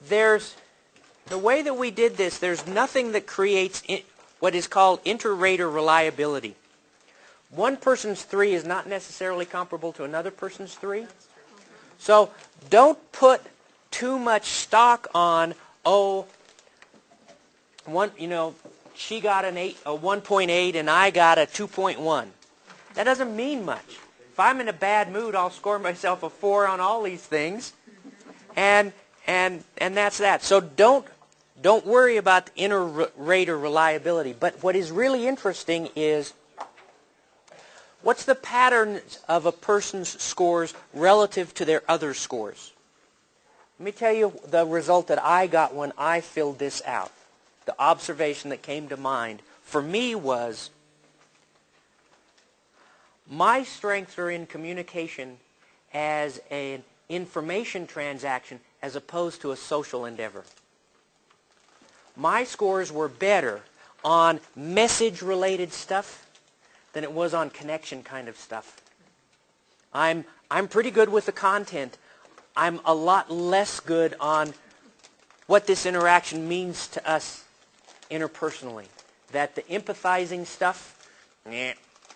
the way that we did this, there's nothing that creates what is called inter-rater reliability. One person's 3 is not necessarily comparable to another person's 3. So don't put too much stock on, she got a 1.8 and I got a 2.1. That doesn't mean much. If I'm in a bad mood, I'll score myself a 4 on all these things, and that's that. So don't worry about the inter-rater reliability. But what is really interesting is, what's the pattern of a person's scores relative to their other scores? Let me tell you the result that I got when I filled this out. The observation that came to mind for me was, my strengths are in communication as an information transaction as opposed to a social endeavor. My scores were better on message-related stuff than it was on connection kind of stuff. I'm pretty good with the content. I'm a lot less good on what this interaction means to us interpersonally. That the empathizing stuff,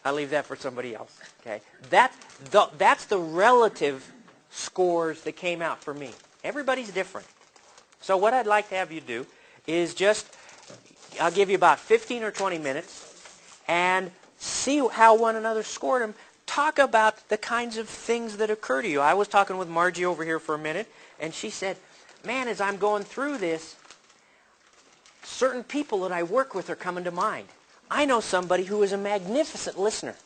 I'll leave that for somebody else. Okay, that's the relative scores that came out for me. Everybody's different. So what I'd like to have you do is I'll give you about 15 or 20 minutes and see how one another scored them. Talk about the kinds of things that occur to you. I was talking with Margie over here for a minute, and she said, man, as I'm going through this, certain people that I work with are coming to mind. I know somebody who is a magnificent listener.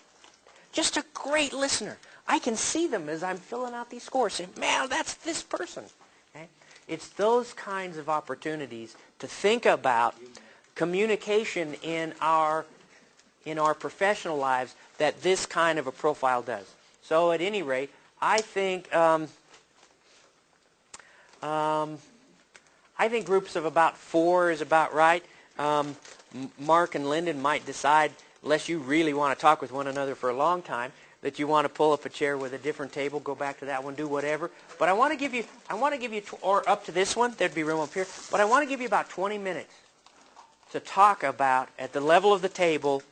Just a great listener. I can see them as I'm filling out these scores. Say, man, that's this person. Okay? It's those kinds of opportunities to think about communication in our professional lives that this kind of a profile does. So at any rate, I think groups of about 4 is about right. Mark and Lyndon might decide, unless you really want to talk with one another for a long time, that you want to pull up a chair with a different table, go back to that one, do whatever. But I want to give you, or up to this one, there'd be room up here, but I want to give you about 20 minutes to talk about, at the level of the table,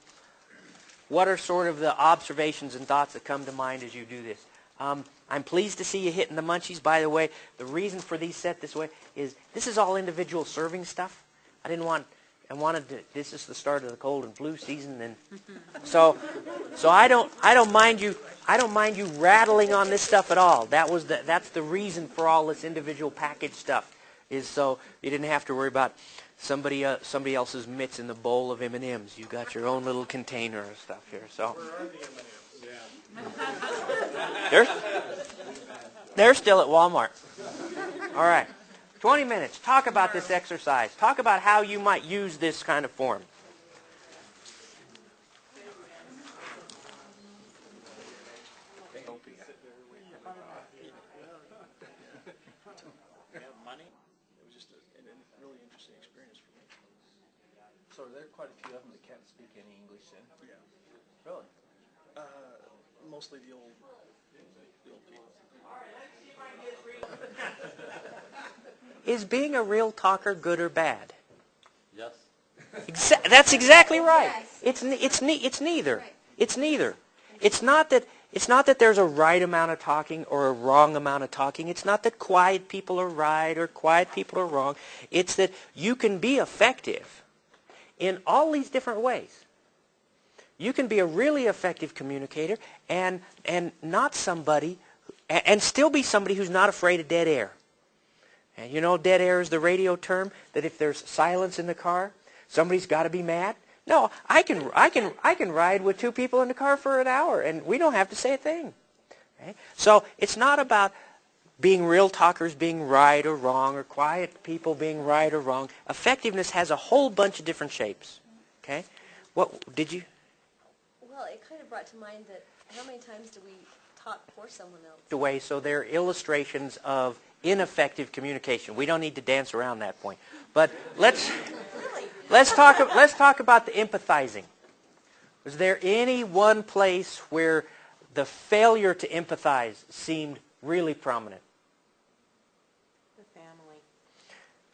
what are sort of the observations and thoughts that come to mind as you do this. I'm pleased to see you hitting the munchies. By the way, the reason for these set this way is this is all individual serving stuff. This is the start of the cold and flu season, and so I don't mind you rattling on this stuff at all. That's the reason for all this individual package stuff, is so you didn't have to worry about somebody else's mitts in the bowl of M&Ms. You got your own little container of stuff here. So where are the M&Ms? They're still at Walmart. All right. 20 minutes. Talk about this exercise. Talk about how you might use this kind of form. Money? It was just a really interesting experience for me. So there are quite a few of them that can't speak any English then? Yeah. Really? Mostly the old people. Is being a real talker good or bad? Yes. That's exactly right. Yes. It's neither. Right. It's neither. It's not that there's a right amount of talking or a wrong amount of talking. It's not that quiet people are right or quiet people are wrong. It's that you can be effective in all these different ways. You can be a really effective communicator and not somebody, and still be somebody who's not afraid of dead air. And you know, dead air is the radio term, that if there's silence in the car, somebody's got to be mad. No, I can ride with 2 people in the car for an hour, and we don't have to say a thing. Okay? So it's not about being real talkers being right or wrong, or quiet people being right or wrong. Effectiveness has a whole bunch of different shapes. Okay? What did you? Well, it kind of brought to mind that how many times do we talk for someone else? The way, so they're illustrations of ineffective communication. We don't need to dance around that point. But let's talk about the empathizing. Was there any one place where the failure to empathize seemed really prominent? The family.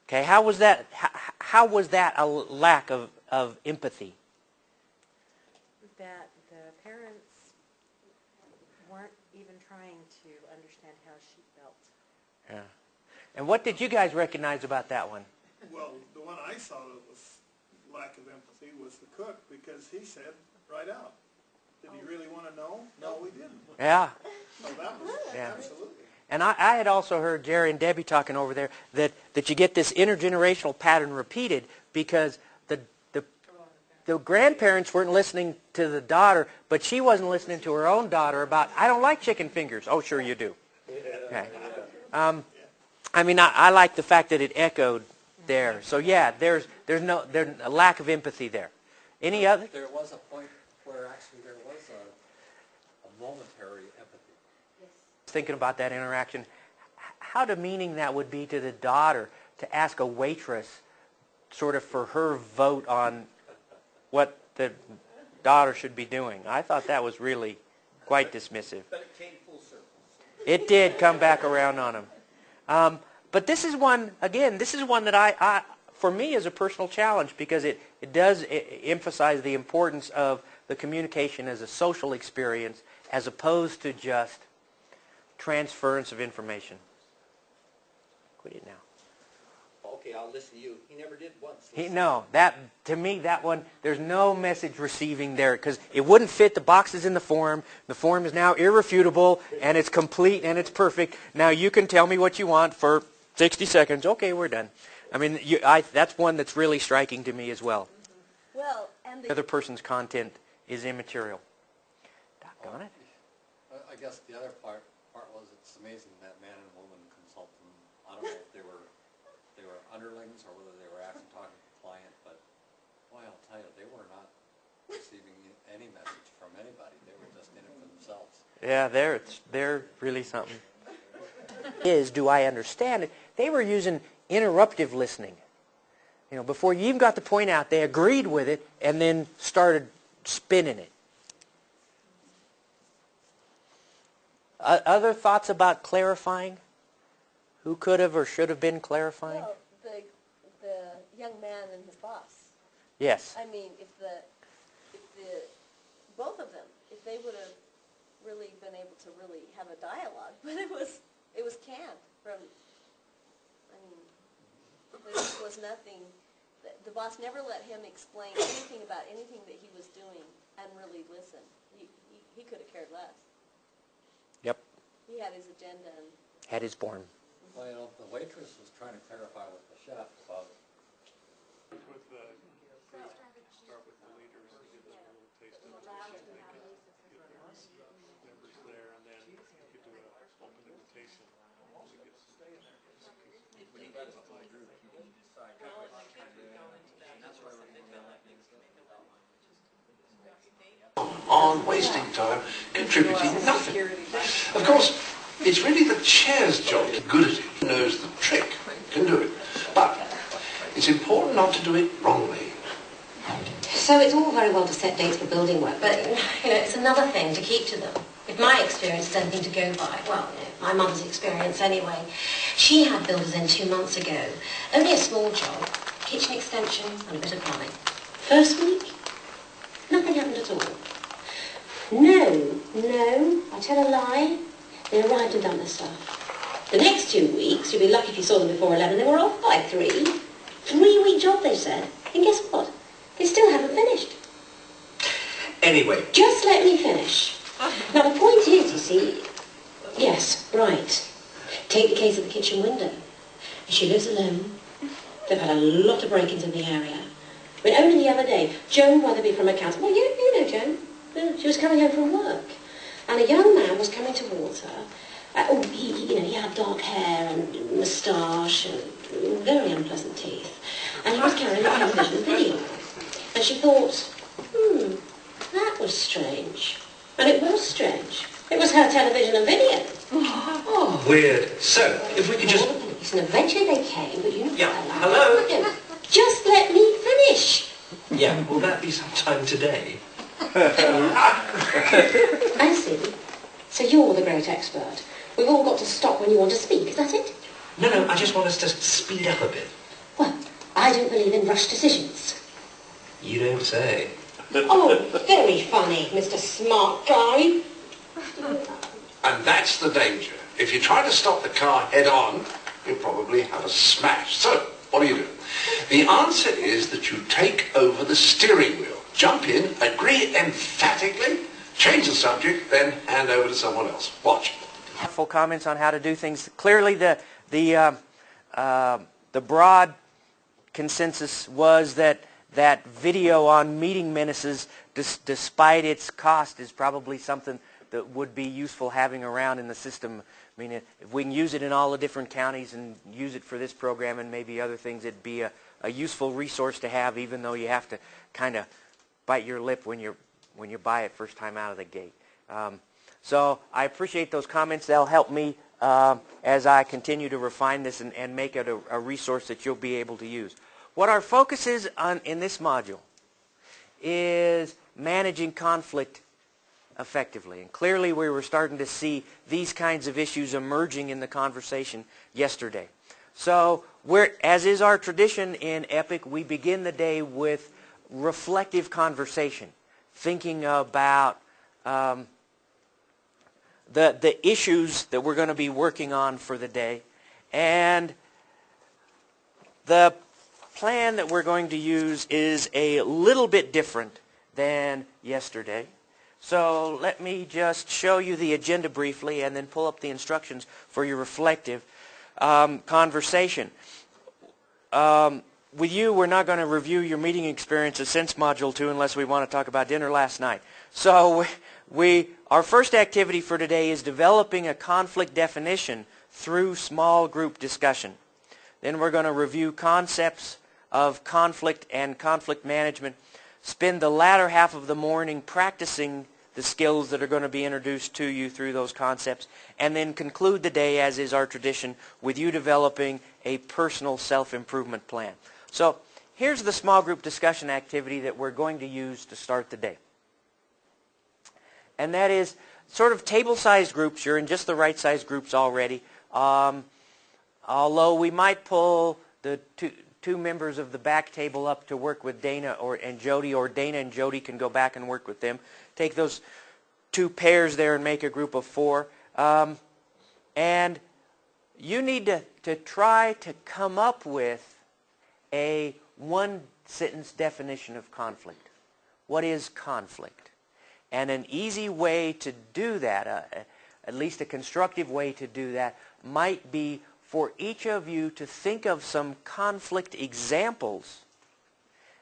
Okay, how was that a lack of empathy? That the parents weren't even trying to understand how she felt. Yeah. And what did you guys recognize about that one? Well, the one I saw that was lack of empathy was the cook, because he said right out, did he really want to know? No, we didn't. Yeah. So that was absolutely. And I had also heard Jerry and Debbie talking over there that you get this intergenerational pattern repeated because the grandparents weren't listening to the daughter, but she wasn't listening to her own daughter about, I don't like chicken fingers. Oh, sure you do. Okay. I mean, I like the fact that it echoed there. So yeah, there's a lack of empathy there. Any other? There was a point where actually there was a momentary empathy. Thinking about that interaction, how demeaning that would be to the daughter to ask a waitress sort of for her vote on what the daughter should be doing. I thought that was really quite dismissive. But it came full circle. It did come back around on him. But this is one, again, this is one that I for me is a personal challenge because it does emphasize the importance of the communication as a social experience as opposed to just transference of information. Quit it now. Okay, I'll listen to you. He never did once. No, to me, that one, there's no message receiving there because it wouldn't fit the boxes in the form. The form is now irrefutable, and it's complete, and it's perfect. Now you can tell me what you want for 60 seconds. Okay, we're done. I mean, that's one that's really striking to me as well. Well, and The other person's content is immaterial. Doggone it. I guess the other part was it's amazing that man and woman consultant. I don't know if they were underlings or whether they were actually talking to the client, but boy, I'll tell you, they were not receiving any message from anybody. They were just in it for themselves. Yeah, they're really something. Do I understand it? They were using interruptive listening. You know, before you even got the point out, they agreed with it and then started spinning it. Other thoughts about clarifying? Who could have or should have been clarifying? well, the young man and his boss. Yes. I mean, if both of them, if they would have really been able to really have a dialogue, but it was canned from. I mean, there just was nothing. The boss never let him explain anything about anything that he was doing and really listen. He could have cared less. Yep. He had his agenda and. Had his born. Well, you know, the waitress was trying to clarify with the chef about Start with the leaders and give them a little taste of it. They could get the members there, and then you could do an open invitation. On wasting time, contributing nothing. Of course, it's really the chair's job to be good at it, knows the trick, can do it. But it's important not to do it wrongly. So it's all very well to set dates for building work, but it's another thing to keep to them. If my experience is anything to go by, well, my mother's experience anyway, she had builders in 2 months ago. Only a small job, kitchen extension and a bit of plumbing. First week, nothing happened at all. No, I tell a lie. They arrived and done their stuff. The next 2 weeks, you'd be lucky if you saw them before 11. They were off by 3. 3-week job, they said. And guess what? They still haven't finished. Anyway, Just let me finish. Now, the point is, you see, yes, right. Take the case of the kitchen window. She lives alone. They've had a lot of break-ins in the area. I mean, only the other day, Joan Weatherby from accounts. Well, you know Joan. She was coming home from work. And a young man was coming towards her. He had dark hair and moustache and very unpleasant teeth. And he was carrying a television video. And she thought, that was strange. And it was strange. It was her television and video. oh, weird. So, if we could just... All the police, and eventually they came, but you know... Yeah, hello? Just let me finish. Yeah, will that be sometime today? I see. So you're the great expert. We've all got to stop when you want to speak, is that it? No, I just want us to speed up a bit. Well, I don't believe in rushed decisions. You don't say. Oh, very funny, Mr. Smart Guy. And that's the danger. If you try to stop the car head on, you'll probably have a smash. So, what do? The answer is that you take over the steering wheel. Jump in, agree emphatically, change the subject, then hand over to someone else. Watch. Full comments on how to do things. Clearly, the broad consensus was that video on meeting menaces, despite its cost, is probably something that would be useful having around in the system. I mean, if we can use it in all the different counties and use it for this program and maybe other things, it'd be a useful resource to have, even though you have to kind of bite your lip when you buy it first time out of the gate. So I appreciate those comments. They'll help me as I continue to refine this and make it a resource that you'll be able to use. What our focus is on in this module is managing conflict effectively. And clearly we were starting to see these kinds of issues emerging in the conversation yesterday. So as is our tradition in EPIC, we begin the day with reflective conversation, thinking about the issues that we're going to be working on for the day. And the plan that we're going to use is a little bit different than yesterday. So let me just show you the agenda briefly and then pull up the instructions for your reflective conversation. With you, we're not going to review your meeting experiences since Module 2 unless we want to talk about dinner last night. So our first activity for today is developing a conflict definition through small group discussion. Then we're going to review concepts of conflict and conflict management, spend the latter half of the morning practicing the skills that are going to be introduced to you through those concepts, and then conclude the day, as is our tradition, with you developing a personal self-improvement plan. So here's the small group discussion activity that we're going to use to start the day. And that is sort of table-sized groups. You're in just the right-sized groups already. Although we might pull the two members of the back table up to work with Dana and Jody, or Dana and Jody can go back and work with them. Take those two pairs there and make a group of 4. And you need to try to come up with a one-sentence definition of conflict. What is conflict? And an easy way to do that, at least a constructive way to do that, might be for each of you to think of some conflict examples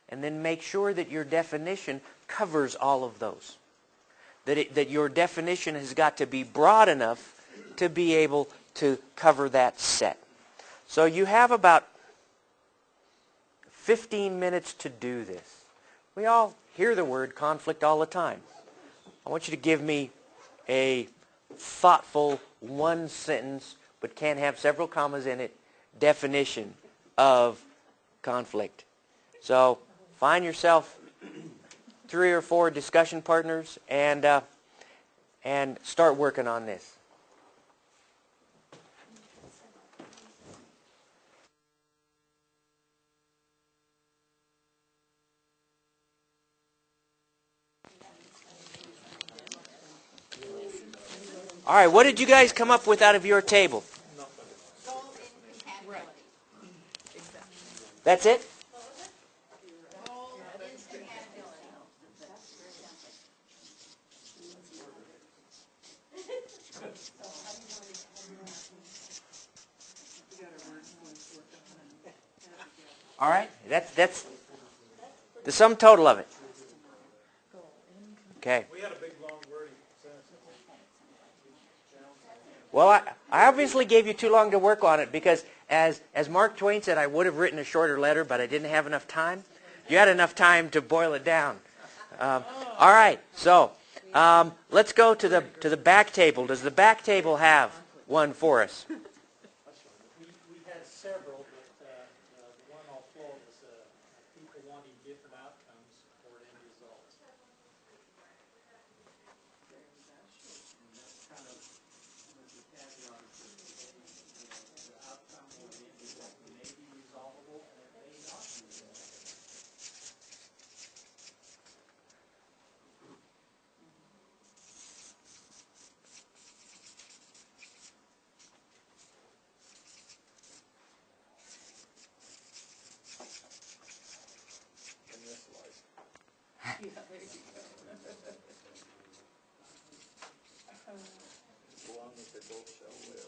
and then make sure that your definition covers all of those. That your definition has got to be broad enough to be able to cover that set. So you have about 15 minutes to do this. We all hear the word conflict all the time. I want you to give me a thoughtful one sentence, but can't have several commas in it, definition of conflict. So find yourself 3 or 4 discussion partners and start working on this. All right, what did you guys come up with out of your table? That's it? All right, that's the sum total of it. Okay. We had a big, long wording. Well, I obviously gave you too long to work on it because, as Mark Twain said, I would have written a shorter letter, but I didn't have enough time. You had enough time to boil it down. All right, so let's go to the back table. Does the back table have one for us? We had several, but the one I'll pull is people wanting different outcomes or end results. That's kind of with the caveat that the outcome or the end result may be resolvable, and pickle shall live.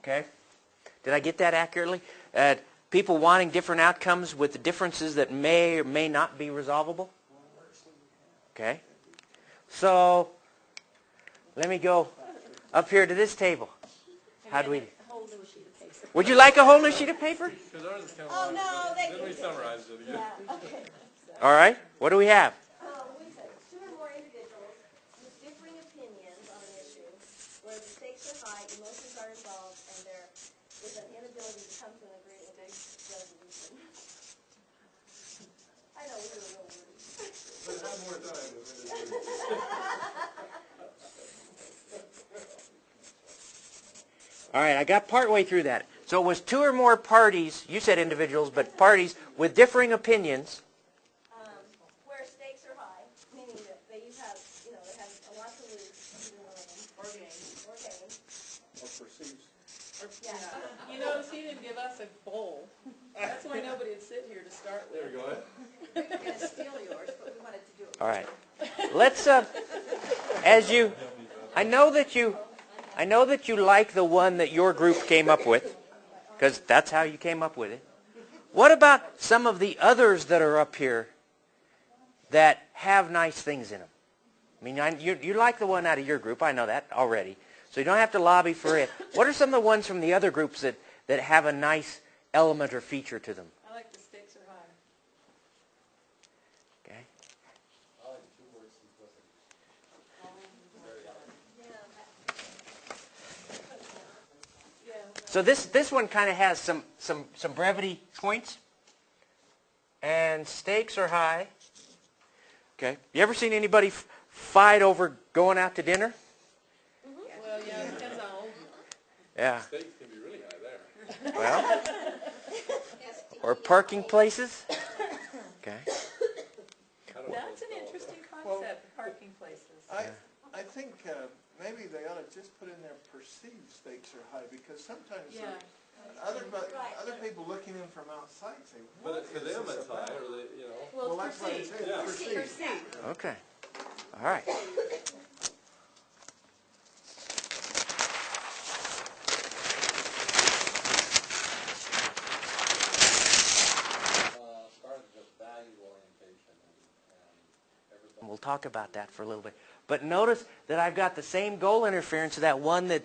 Okay? Did I get that accurately? People wanting different outcomes with the differences that may or may not be resolvable? Okay? So, let me go up here to this table. How do we... Would you like a whole new sheet of paper? Because ours is kind of long, but then we summarized it again. All right. What do we have? We said 2 or more individuals with differing opinions on an issue, where the stakes are high, emotions are involved, and there is an inability to come to an agreement based resolution. I know we were real wordy. But have more time. All right. I got partway through that. So it was 2 or more parties, you said individuals, but parties with differing opinions. Where stakes are high, meaning that they have, they have a lot to lose, either one of them. Or gain. Or gain. Or perceives. Yeah. You notice he didn't give us a bowl. That's why nobody would sit here to start with. There we go. We were going to steal yours, but we wanted to do it. All right. Let's, I know that you like the one that your group came up with, because that's how you came up with it. What about some of the others that are up here that have nice things in them? I mean, you like the one out of your group. I know that already. So you don't have to lobby for it. What are some of the ones from the other groups that have a nice element or feature to them? I like the stakes are high. Okay. I like 2 words simplicity. So this one kind of has some brevity points. And stakes are high. Okay. You ever seen anybody fight over going out to dinner? Well, yeah, it depends on. Yeah. Stakes can be really high there. Well, or parking places. Okay. That's an interesting concept, parking places. I think maybe they ought to just put in there perceived stakes are high, because sometimes other people looking in from outside say, what But to them it's high, or they, Well, that's why they say perceived. Okay. All right. Started with value orientation and everybody. We'll talk about that for a little bit. But notice that I've got the same goal interference to that one that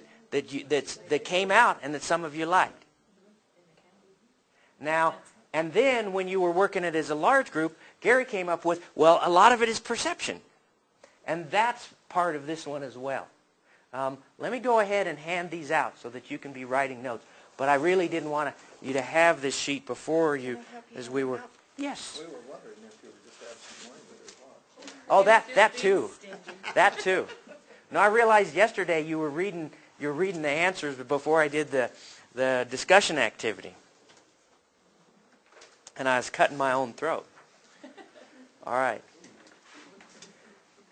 came out and that some of you liked. Now, and then when you were working it as a large group, Gary came up with, well, a lot of it is perception. And that's part of this one as well. Let me go ahead and hand these out so that you can be writing notes. But I really didn't want you to have this sheet before you as we were... Yes. We were wondering if you were just absent minded or what. Oh, that too. That too. No, I realized yesterday you were reading the answers before I did the discussion activity. And I was cutting my own throat. All right.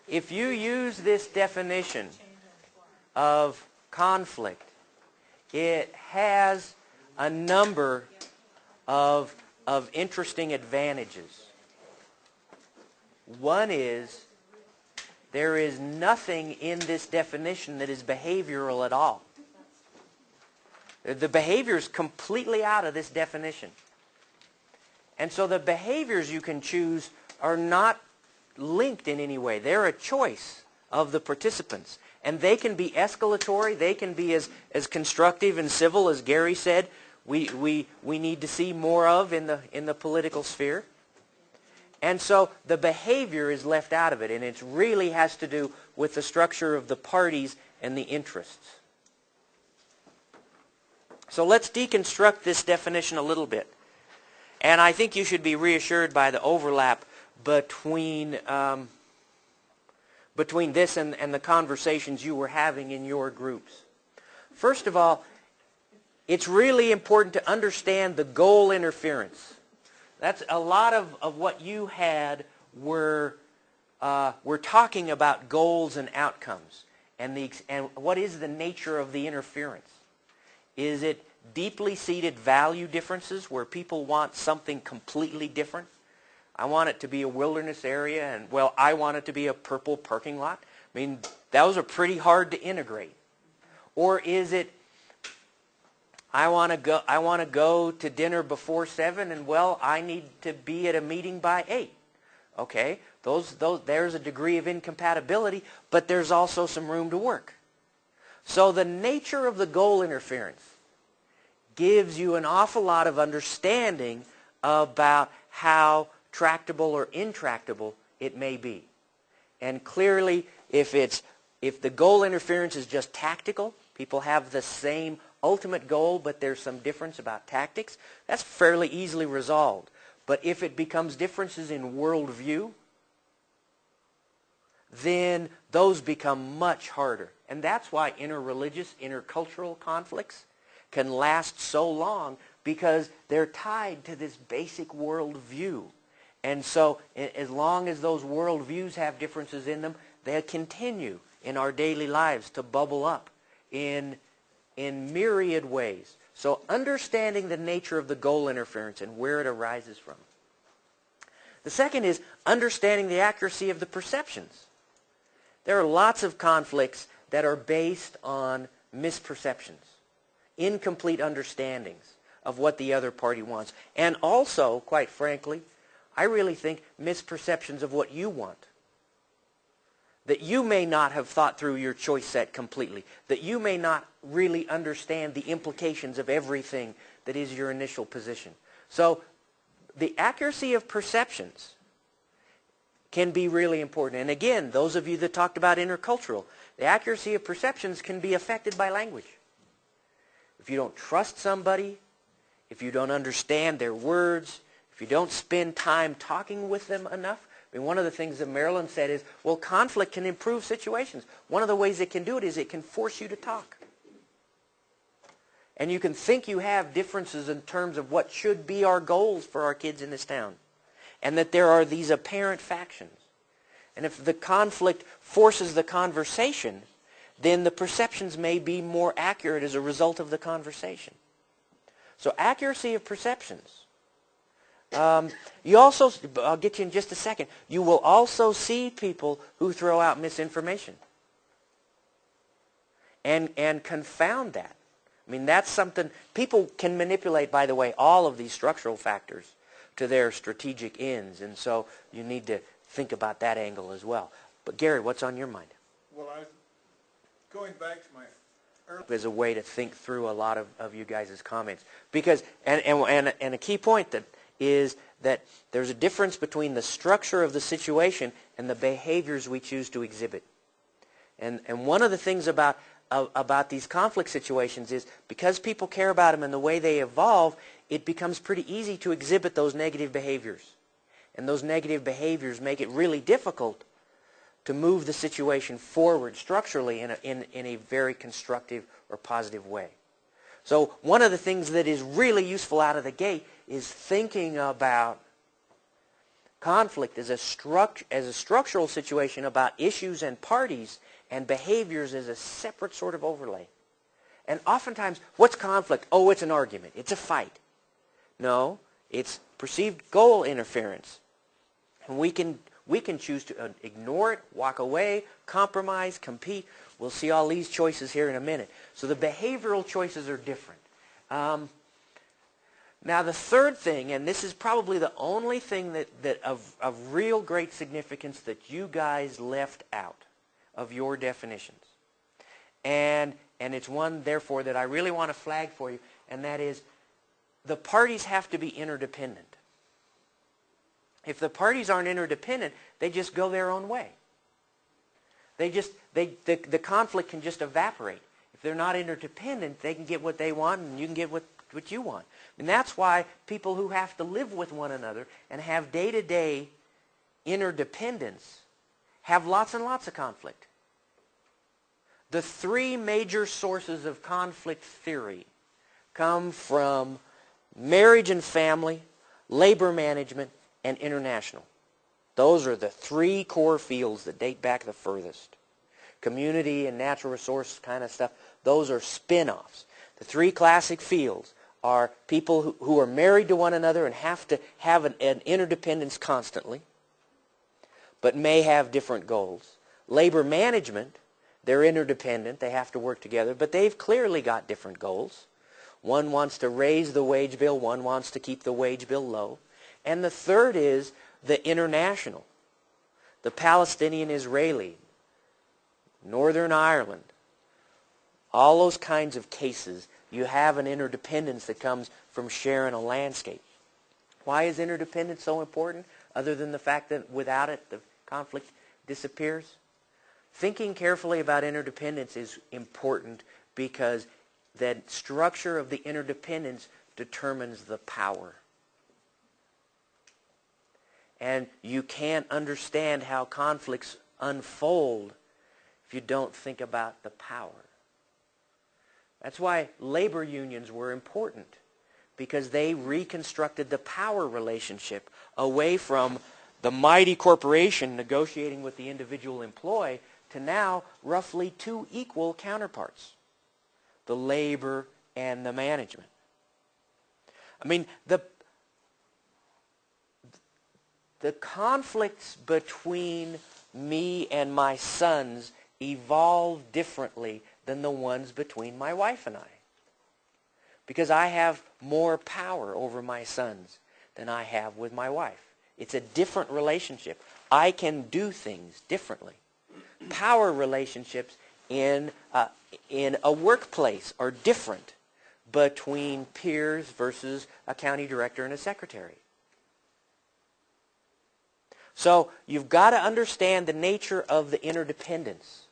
If you use this definition of conflict, it has a number of interesting advantages. One is there is nothing in this definition that is behavioral at all. The behavior is completely out of this definition. And so the behaviors you can choose are not linked in any way. They're a choice of the participants. And they can be escalatory. They can be as constructive and civil as Gary said we need to see more of in the political sphere. And so the behavior is left out of it, and it really has to do with the structure of the parties and the interests. So let's deconstruct this definition a little bit. And I think you should be reassured by the overlap between this and the conversations you were having in your groups. First of all, it's really important to understand the goal interference. That's a lot of what you had were talking about goals and outcomes and what is the nature of the interference. Is it deeply seated value differences where people want something completely different. I want it to be a wilderness area, and, well, I want it to be a purple parking lot. I mean, those are pretty hard to integrate. Or is it, I want to go to dinner before 7, and, well, I need to be at a meeting by 8. Okay, there's a degree of incompatibility, but there's also some room to work. So the nature of the goal interference gives you an awful lot of understanding about how tractable or intractable it may be. And clearly, if the goal interference is just tactical, people have the same ultimate goal, but there's some difference about tactics, that's fairly easily resolved. But if it becomes differences in worldview, then those become much harder. And that's why interreligious, intercultural conflicts can last so long, because they're tied to this basic worldview. And so as long as those worldviews have differences in them, they continue in our daily lives to bubble up in myriad ways. So understanding the nature of the goal interference and where it arises from. The second is understanding the accuracy of the perceptions. There are lots of conflicts that are based on misperceptions, incomplete understandings of what the other party wants. And also, quite frankly, I really think misperceptions of what you want. That you may not have thought through your choice set completely. That you may not really understand the implications of everything that is your initial position. So the accuracy of perceptions can be really important. And again, those of you that talked about intercultural, the accuracy of perceptions can be affected by language. If you don't trust somebody, if you don't understand their words, if you don't spend time talking with them enough. I mean, one of the things that Marilyn said is, well, conflict can improve situations. One of the ways it can do it is it can force you to talk. And you can think you have differences in terms of what should be our goals for our kids in this town. And that there are these apparent factions. And if the conflict forces the conversation, then the perceptions may be more accurate as a result of the conversation. So accuracy of perceptions. You also, I'll get you in just a second, you will also see people who throw out misinformation. And confound that. I mean, that's something, people can manipulate, by the way, all of these structural factors to their strategic ends. And so you need to think about that angle as well. But Gary, what's on your mind? Well, going back to my earlier... As a way to think through a lot of you guys' comments. Because, and a key point that is that there's a difference between the structure of the situation and the behaviors we choose to exhibit. And one of the things about these conflict situations is because people care about them and the way they evolve, it becomes pretty easy to exhibit those negative behaviors. And those negative behaviors make it really difficult to move the situation forward structurally in a very constructive or positive way. So one of the things that is really useful out of the gate is thinking about conflict as a structural situation about issues and parties, and behaviors as a separate sort of overlay. And oftentimes, what's conflict? Oh, it's an argument. It's a fight. No, it's perceived goal interference. And we can choose to ignore it, walk away, compromise, compete. We'll see all these choices here in a minute. So the behavioral choices are different. Now the third thing, and this is probably the only thing that of real great significance that you guys left out of your definitions. And it's one, therefore, that I really want to flag for you, and that is the parties have to be interdependent. If the parties aren't interdependent, they just go their own way. The conflict can just evaporate. If they're not interdependent, they can get what they want, and you can get what you want. And that's why people who have to live with one another and have day-to-day interdependence have lots and lots of conflict. The three major sources of conflict theory come from marriage and family, labor management, and international. Those are the three core fields that date back the furthest. Community and natural resource kind of stuff, those are spin-offs. The three classic fields are people who are married to one another and have to have an interdependence constantly, but may have different goals. Labor management, they're interdependent, they have to work together, but they've clearly got different goals. One wants to raise the wage bill, one wants to keep the wage bill low. And the third is the international, the Palestinian-Israeli, Northern Ireland. All those kinds of cases, you have an interdependence that comes from sharing a landscape. Why is interdependence so important, other than the fact that without it, the conflict disappears? Thinking carefully about interdependence is important because the structure of the interdependence determines the power. And you can't understand how conflicts unfold if you don't think about the power. That's why labor unions were important, because they reconstructed the power relationship away from the mighty corporation negotiating with the individual employee to now roughly two equal counterparts, the labor and the management. I mean, the conflicts between me and my sons evolve differently than the ones between my wife and I. Because I have more power over my sons than I have with my wife. It's a different relationship. I can do things differently. Power relationships in a workplace are different between peers versus a county director and a secretary. So you've got to understand the nature of the interdependence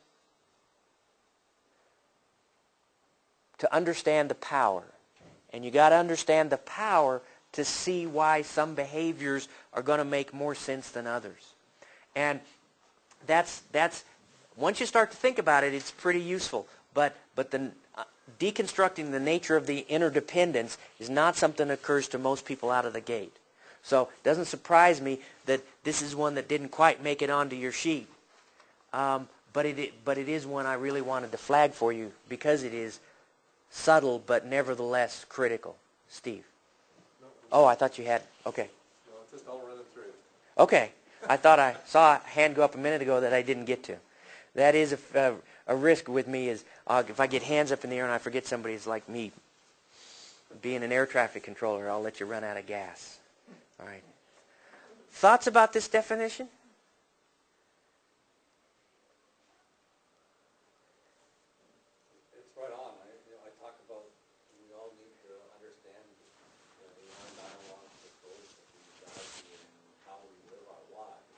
to understand the power. And you got to understand the power to see why some behaviors are going to make more sense than others. And that's once you start to think about it, it's pretty useful. But deconstructing the nature of the interdependence is not something that occurs to most people out of the gate. So it doesn't surprise me that this is one that didn't quite make it onto your sheet. But it is one I really wanted to flag for you because it is subtle but nevertheless critical. Steve? Oh, I thought you had. Okay. No, just I'll run it through. Okay. I thought I saw a hand go up a minute ago that I didn't get to. That is a risk with me is if I get hands up in the air and I forget somebody, it's like me being an air traffic controller. I'll let you run out of gas. All right. Thoughts about this definition? It's right on. I talk about we all need to understand the dialogue that goes with reality and how we live our lives.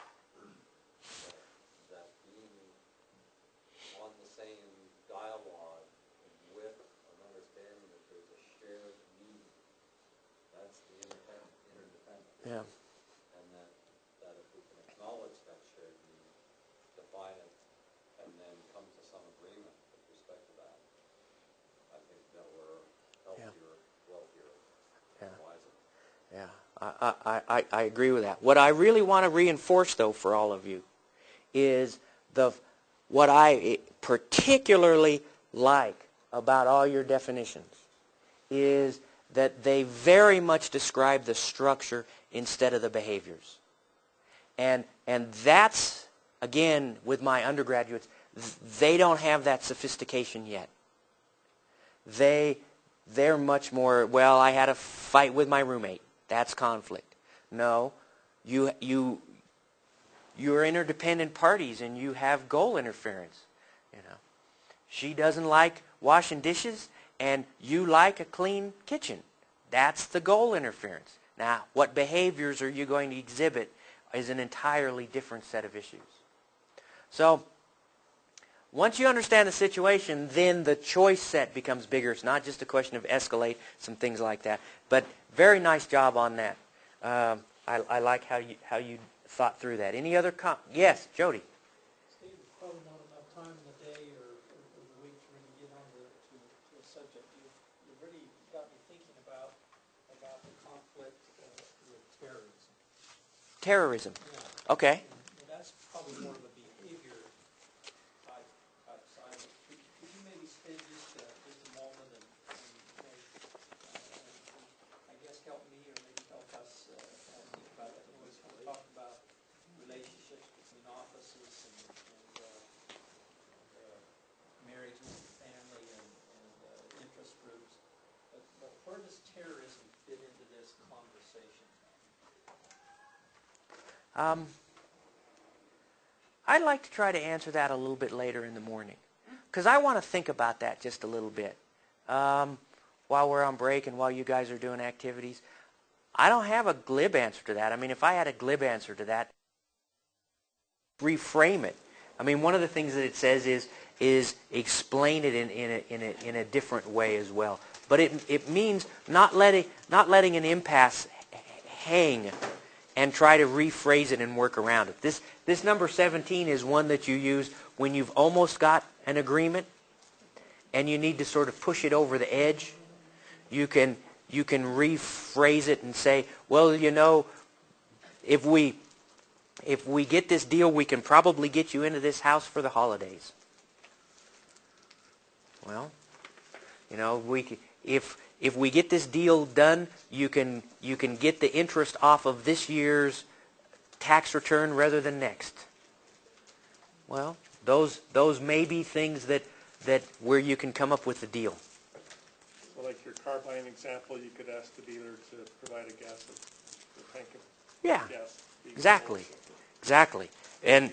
That being on the same dialogue with an understanding that there's a shared need. That's the interdependence. Yeah. And that if we can acknowledge that shared need, define it, and then come to some agreement with respect to that, I think that we're healthier, wealthier, and wiser. Yeah, I agree with that. What I really want to reinforce, though, for all of you, is what I particularly like about all your definitions is that they very much describe the structure instead of the behaviors. And that's, again, with my undergraduates, they don't have that sophistication yet. They're much more, well, I had a fight with my roommate. That's conflict. No, you're interdependent parties and you have goal interference. You know, she doesn't like washing dishes and you like a clean kitchen. That's the goal interference. Now, what behaviors are you going to exhibit is an entirely different set of issues. So, once you understand the situation, then the choice set becomes bigger. It's not just a question of escalate, some things like that. But very nice job on that. I like how you thought through that. Any other yes, Jody? Steve, there's probably not enough time in the day or the week to really get on to a subject. You really got me thinking about the conflict with terrorism. Terrorism. Yeah. Okay. And that's probably more of a behavior type side of it. Could you maybe spend just a moment and where does terrorism fit into this conversation? I'd like to try to answer that a little bit later in the morning, because I want to think about that just a little bit while we're on break and while you guys are doing activities. I don't have a glib answer to that. I mean, if I had a glib answer to that, reframe it. I mean, one of the things that it says is explain it in a different way as well. But it means not letting an impasse hang and try to rephrase it and work around it. This number 17 is one that you use when you've almost got an agreement and you need to sort of push it over the edge. You can rephrase it and say, well, you know, if we get this deal, we can probably get you into this house for the holidays. Well, you know, if we get this deal done, you can get the interest off of this year's tax return rather than next. Well, those may be things that where you can come up with a deal. So like your car buying example, you could ask the dealer to provide a tank of gas. Exactly. Exactly. And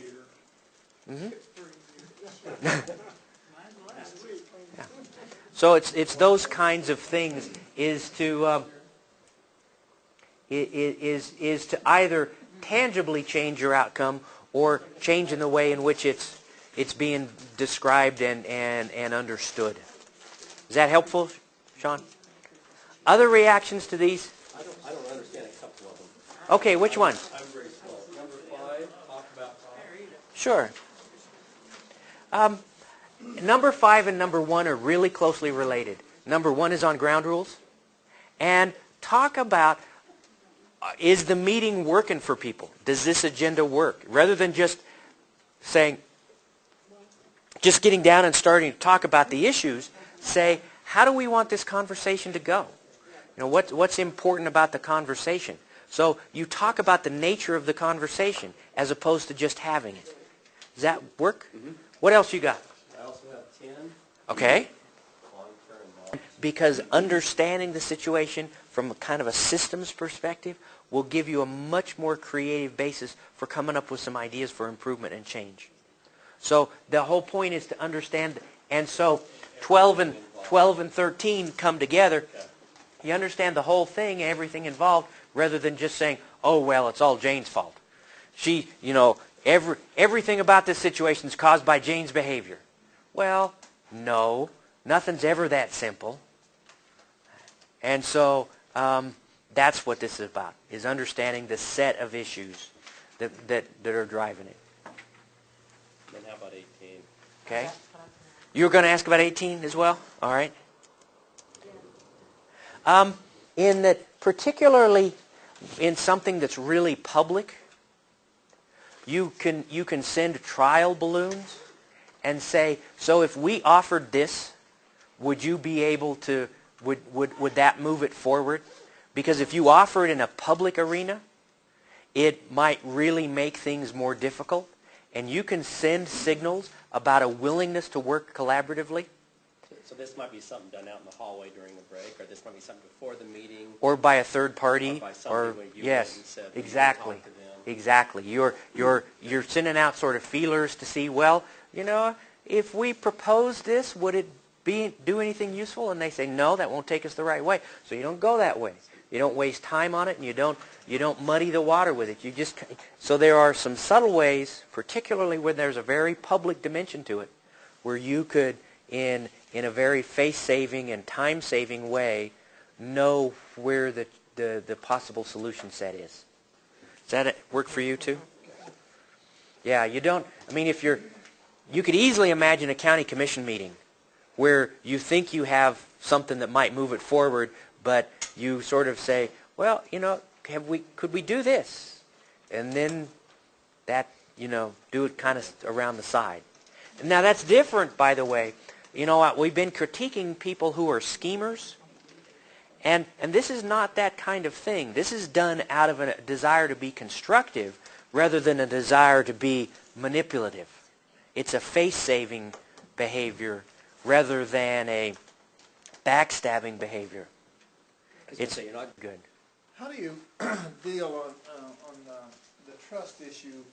yeah. So it's those kinds of things is to either tangibly change your outcome or change in the way in which it's being described and understood. Is that helpful, Sean? Other reactions to these? I don't understand a couple of them. Okay, which one? I'm very slow. Number 5, talk about time. Sure. Number 5 and number 1 are really closely related. Number 1 is on ground rules. And talk about, is the meeting working for people? Does this agenda work? Rather than just saying, just getting down and starting to talk about the issues, say, how do we want this conversation to go? You know, what's important about the conversation? So you talk about the nature of the conversation as opposed to just having it. Does that work? Mm-hmm. What else you got? I also have 10. Okay. Long-term knowledge. Because understanding the situation from a kind of a systems perspective will give you a much more creative basis for coming up with some ideas for improvement and change. So the whole point is to understand, and so 12 and 13 come together. You understand the whole thing, everything involved, rather than just saying, oh, well, it's all Jane's fault. She, you know, everything about this situation is caused by Jane's behavior. Well, no, nothing's ever that simple. And so that's what this is about, is understanding the set of issues that are driving it. Then how about 18? Okay. You were going to ask about 18 as well? All right. In that, particularly in something that's really public, you can send trial balloons and say, so if we offered this, would you be able to, would that move it forward? Because if you offer it in a public arena, it might really make things more difficult. And you can send signals about a willingness to work collaboratively. So this might be something done out in the hallway during a break, or this might be something before the meeting. Or by a third party. Or by somebody when you yes, went and said, exactly. talk to them. Exactly. You're sending out sort of feelers to see, well, you know, if we propose this, would it do anything useful? And they say, no, that won't take us the right way. So you don't go that way. You don't waste time on it, and you don't muddy the water with it. So there are some subtle ways, particularly when there's a very public dimension to it, where you could, in a very face-saving and time-saving way, know where the possible solution set is. Does that work for you too? Yeah, you don't, I mean, you could easily imagine a county commission meeting where you think you have something that might move it forward, but you sort of say, well, you know, could we do this? And then that, you know, do it kind of around the side. Now that's different, by the way. You know what, we've been critiquing people who are schemers, and this is not that kind of thing. This is done out of a desire to be constructive rather than a desire to be manipulative. It's a face-saving behavior rather than a backstabbing behavior. was gonna say, you're not good. How do you deal on the trust issue?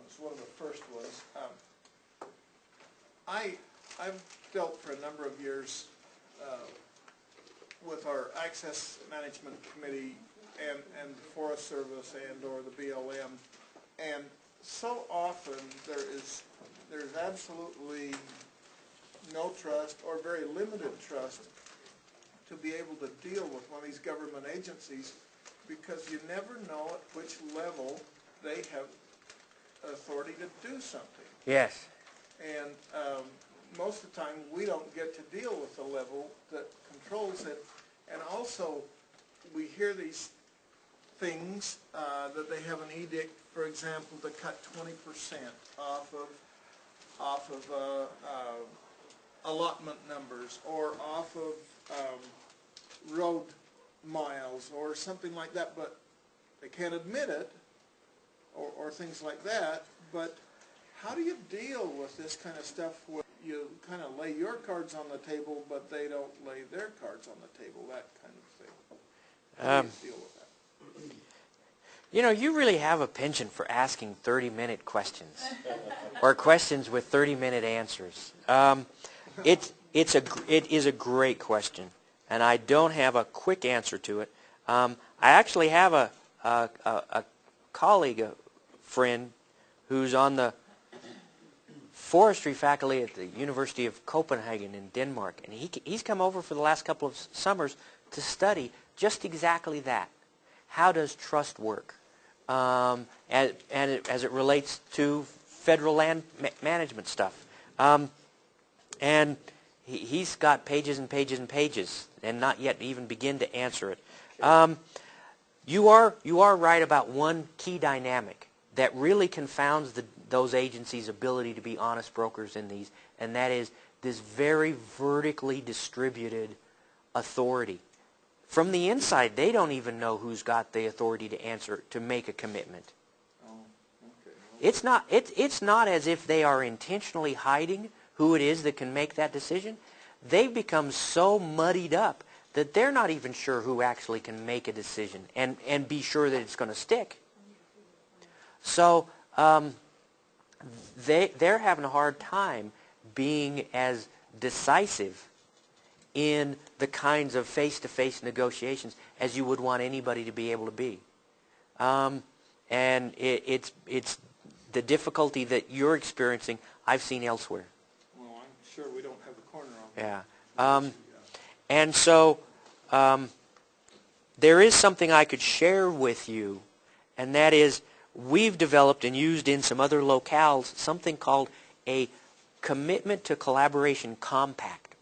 It's one of the first ones. I've dealt for a number of years with our Access Management Committee and the Forest Service and or the BLM, and so often there's absolutely no trust or very limited trust to be able to deal with one of these government agencies, because you never know at which level they have authority to do something. Yes. And most of the time we don't get to deal with the level that controls it. And also we hear these things that they have an edict, for example, to cut 20% off of allotment numbers, or off of road miles or something like that, but they can't admit it, or things like that. But how do you deal with this kind of stuff where you kind of lay your cards on the table, but they don't lay their cards on the table, that kind of thing? How do you deal with that? You know, you really have a penchant for asking 30-minute questions, or questions with 30-minute answers. It is a great question, and I don't have a quick answer to it. I actually have a colleague, a friend, who's on the forestry faculty at the University of Copenhagen in Denmark, and he's come over for the last couple of summers to study just exactly that. How does trust work? And as it relates to federal land management stuff. And he's got pages and pages and pages, and not yet even begin to answer it. You are right about one key dynamic that really confounds those agencies' ability to be honest brokers in these, and that is this very vertically distributed authority. From the inside, they don't even know who's got the authority to answer, to make a commitment. Oh, okay. It's not as if they are intentionally hiding who it is that can make that decision. They've become so muddied up that they're not even sure who actually can make a decision and be sure that it's going to stick. So they're having a hard time being as decisive in the kinds of face-to-face negotiations as you would want anybody to be able to be. And it's the difficulty that you're experiencing I've seen elsewhere. Well, I'm sure we don't have the corner on Yeah. that. And so there is something I could share with you, and that is we've developed and used in some other locales something called a Commitment to Collaboration Compact.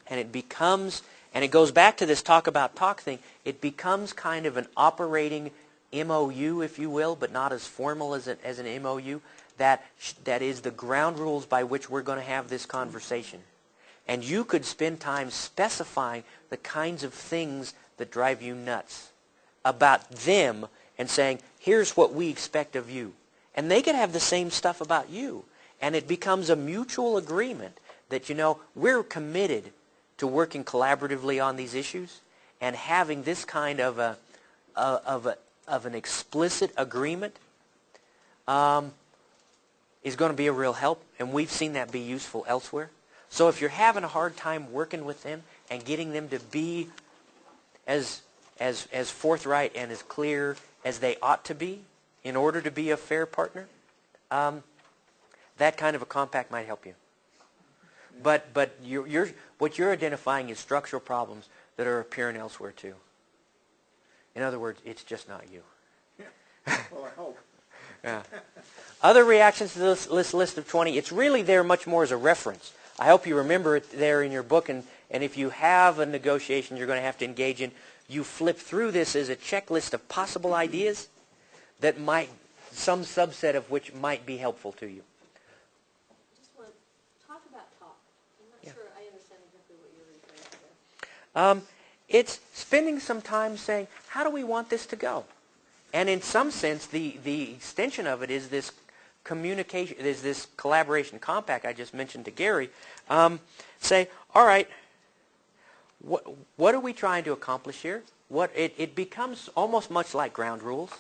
And it becomes, and it goes back to this talk about talk thing, it becomes kind of an operating MOU, if you will, but not as formal as an MOU, that is the ground rules by which we're going to have this conversation. And you could spend time specifying the kinds of things that drive you nuts about them and saying, here's what we expect of you. And they could have the same stuff about you. And it becomes a mutual agreement that, you know, we're committed to working collaboratively on these issues, and having this kind of an explicit agreement is going to be a real help, and we've seen that be useful elsewhere. So if you're having a hard time working with them and getting them to be as forthright and as clear as they ought to be in order to be a fair partner, that kind of a compact might help you. But what you're identifying is structural problems that are appearing elsewhere too. In other words, it's just not you. Yeah. Well, I hope. Yeah. Other reactions to this list of 20, it's really there much more as a reference. I hope you remember it there in your book, and if you have a negotiation you're going to have to engage in, you flip through this as a checklist of possible ideas that might, some subset of which might be helpful to you. It's spending some time saying, how do we want this to go? And in some sense, the extension of it is this communication, is this collaboration compact I just mentioned to Gary. Say, all right, what are we trying to accomplish here? it becomes almost much like ground rules.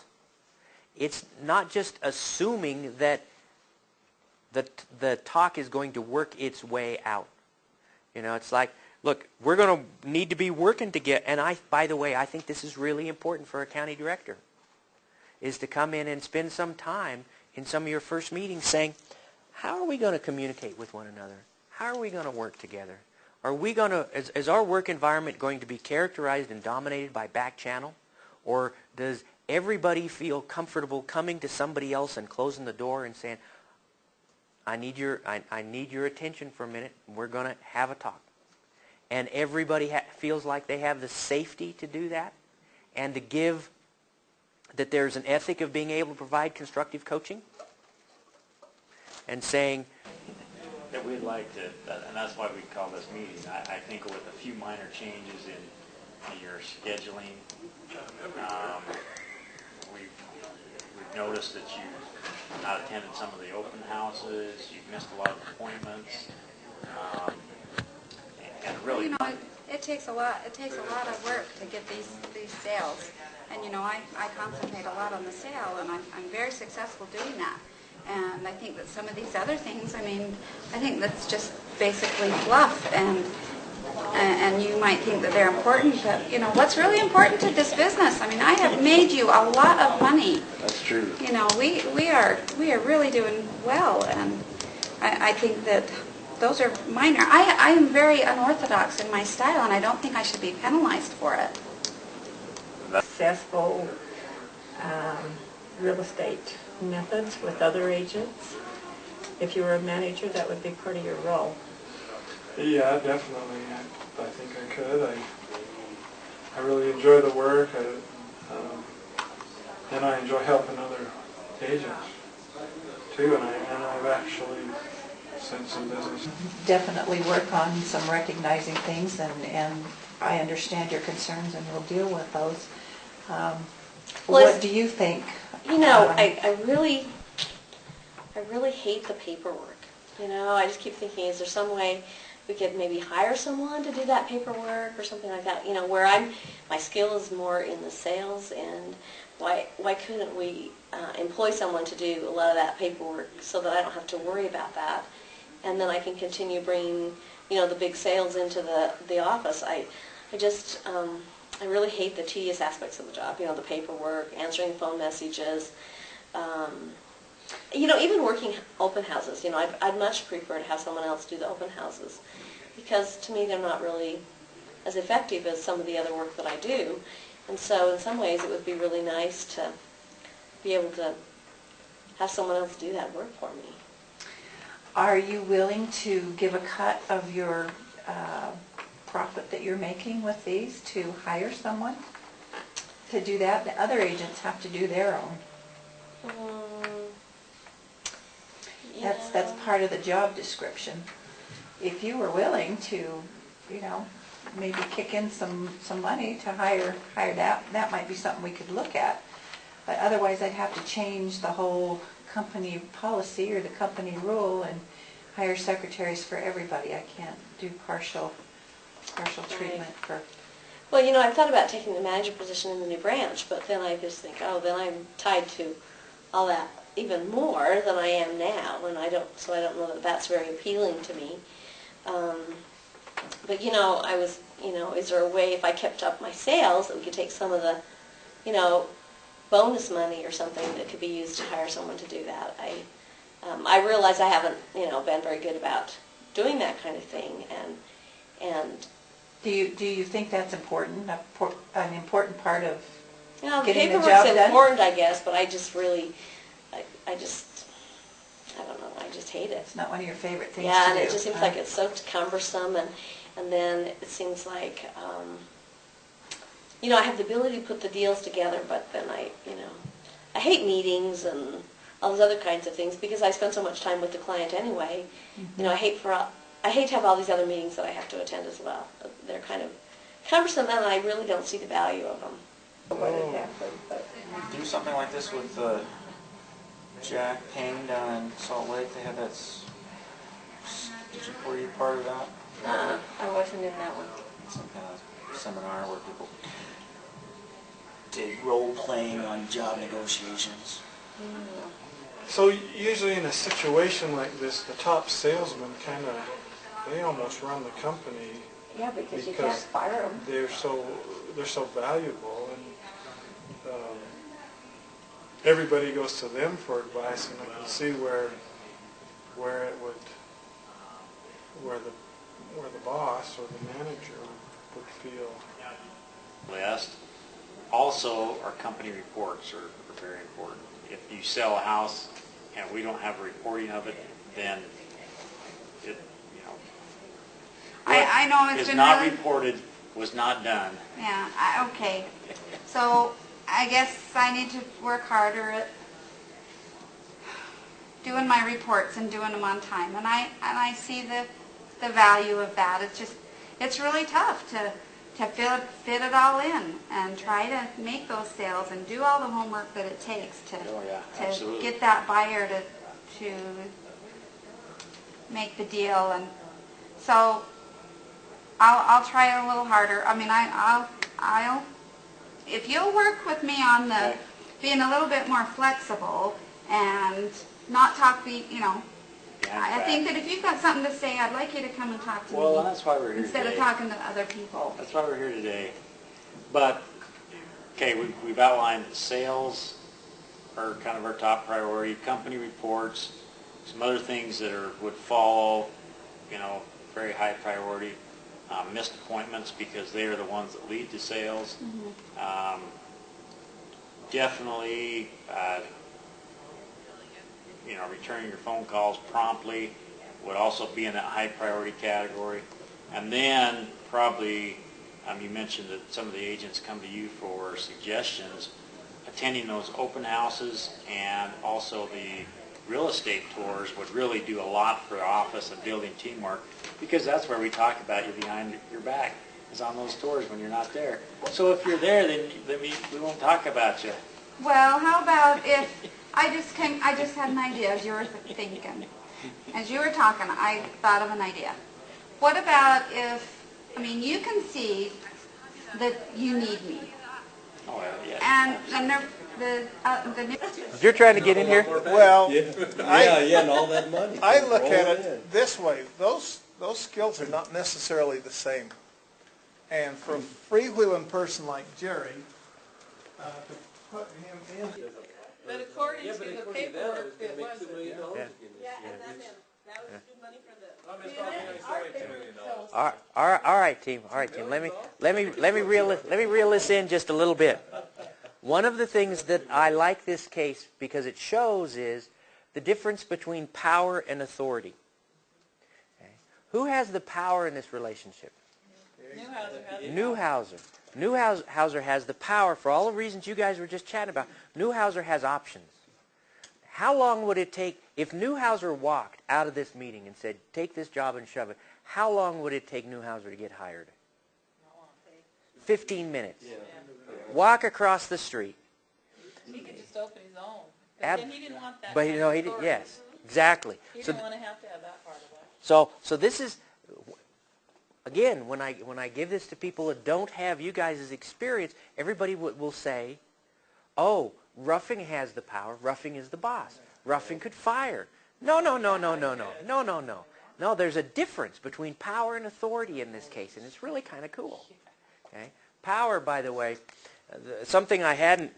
It's not just assuming that the talk is going to work its way out. You know, it's like, look, we're going to need to be working together. And by the way, I think this is really important for a county director, is to come in and spend some time in some of your first meetings saying, how are we going to communicate with one another? How are we going to work together? Are we going to, is our work environment going to be characterized and dominated by back channel? Or does everybody feel comfortable coming to somebody else and closing the door and saying, I need your attention for a minute. We're going to have a talk. And everybody feels like they have the safety to do that, and to give that there's an ethic of being able to provide constructive coaching and saying that we'd like to, and that's why we call this meeting. I think with a few minor changes in your scheduling, we've noticed that you've not attended some of the open houses, you've missed a lot of appointments, and really, you know, it takes a lot. It takes a lot of work to get these sales, and you know, I concentrate a lot on the sale, and I'm very successful doing that. And I think that some of these other things, I mean, I think that's just basically fluff, and you might think that they're important, but you know, what's really important to this business? I mean, I have made you a lot of money. that's true. You know, we are really doing well, and I think that those are minor. I am very unorthodox in my style, and I don't think I should be penalized for it. Successful real estate methods with other agents. If you were a manager, that would be part of your role. Yeah, definitely. I think I could. I really enjoy the work, and I enjoy helping other agents too. And I've actually sent some business. Definitely work on some recognizing things, and I understand your concerns, and we'll deal with those. What do you think? You know, I really hate the paperwork. You know, I just keep thinking, is there some way we could maybe hire someone to do that paperwork or something like that? You know, where my skill is more in the sales, and why couldn't we employ someone to do a lot of that paperwork so that I don't have to worry about that, and then I can continue bringing, you know, the big sales into the office. I really hate the tedious aspects of the job, you know, the paperwork, answering phone messages, you know, even working open houses. You know, I'd much prefer to have someone else do the open houses, because to me they're not really as effective as some of the other work that I do. And so in some ways it would be really nice to be able to have someone else do that work for me. Are you willing to give a cut of your profit that you're making with these to hire someone to do that? The other agents have to do their own. Yeah. That's part of the job description. If you were willing to, you know, maybe kick in some money to hire that might be something we could look at. But otherwise I'd have to change the whole company policy or the company rule and hire secretaries for everybody. I can't do partial treatment for... Well, you know, I've thought about taking the manager position in the new branch, but then I just think, oh, then I'm tied to all that even more than I am now, and I don't know that that's very appealing to me. But, you know, is there a way, if I kept up my sales, that we could take some of the, you know, bonus money or something that could be used to hire someone to do that? I realize I haven't, you know, been very good about doing that kind of thing, and Do you think that's important? An important part of getting getting the job done? paperwork's important, I guess, but I just really, I don't know, I just hate it. It's not one of your favorite things yeah, to and do. it just seems like it's so cumbersome, and then it seems like, you know, I have the ability to put the deals together, but then I hate meetings and all those other kinds of things because I spend so much time with the client anyway. Mm-hmm. You know, I hate to have all these other meetings that I have to attend as well. They're kind of cumbersome, and I really don't see the value of them. Do something like this with Jack Payne down in Salt Lake. They had that. Were you part of that? I wasn't in that one. Some kind of seminar where people did role-playing on job negotiations. So usually in a situation like this, the top salesman kind of, they almost run the company. Yeah, because you can't fire them. They're so valuable, and everybody goes to them for advice, and I can see where the boss or the manager would feel. List. Also, our company reports are very important. If you sell a house and we don't have a reporting of it, then it, I know it's is been not really, reported was not done. yeah, okay. So I guess I need to work harder at doing my reports and doing them on time. And I see the value of that. It's really tough to fit it all in and try to make those sales and do all the homework that it takes to get that buyer to make the deal. And so I'll try a little harder. I mean, I'll if you'll work with me on the being a little bit more flexible and not talk I think that if you've got something to say, I'd like you to come and talk to me. Well, that's why we're here instead today. of talking to other people. That's why we're here today. But, okay, we've outlined sales are kind of our top priority, company reports, some other things that would follow, very high priority, missed appointments because they are the ones that lead to sales. Mm-hmm. Definitely, returning your phone calls promptly would also be in that high priority category. And then probably, you mentioned that some of the agents come to you for suggestions. Attending those open houses and also the real estate tours would really do a lot for the office and building teamwork, because that's where we talk about you behind your back, is on those tours when you're not there. So if you're there, then we won't talk about you. Well, how about if I just had an idea as you were thinking. As you were talking, I thought of an idea. What about if, you can see that you need me. Oh, yeah. And the You're trying to get in here? Well, and all that money. I look at it this way. Those skills are not necessarily the same. And for a freewheeling person like Jerry, to put him in... But according to the paperwork, it wasn't. Yeah, and that was good money for the... All right, team. Let me reel this in just a little bit. One of the things that I like this case because it shows is the difference between power and authority. Okay. Who has the power in this relationship? Newhouser. Newhouser has the power for all the reasons you guys were just chatting about. Newhouser has options. How long would it take, if Newhouser walked out of this meeting and said, take this job and shove it, how long would it take Newhouser to get hired? 15 minutes. Walk across the street. He could just open his own. But then he didn't want that. But he did, yes, exactly. He didn't want to have that part of it. So this is, again, when I give this to people that don't have you guys' experience, everybody will say, oh, Ruffing has the power. Ruffing is the boss. Ruffing could fire. No. No, there's a difference between power and authority in this case, and it's really kind of cool. Okay? Power, by the way, something I hadn't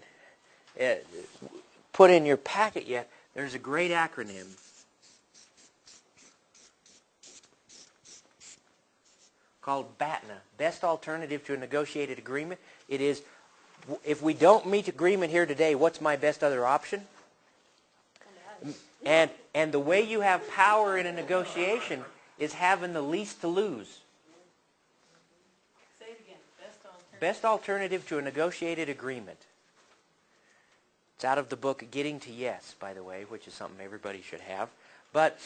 put in your packet yet, there's a great acronym. Called BATNA, Best Alternative to a Negotiated Agreement. It is, if we don't meet agreement here today, what's my best other option? And the way you have power in a negotiation is having the least to lose. Say it again. Best alternative to a negotiated agreement. It's out of the book Getting to Yes, by the way, which is something everybody should have. But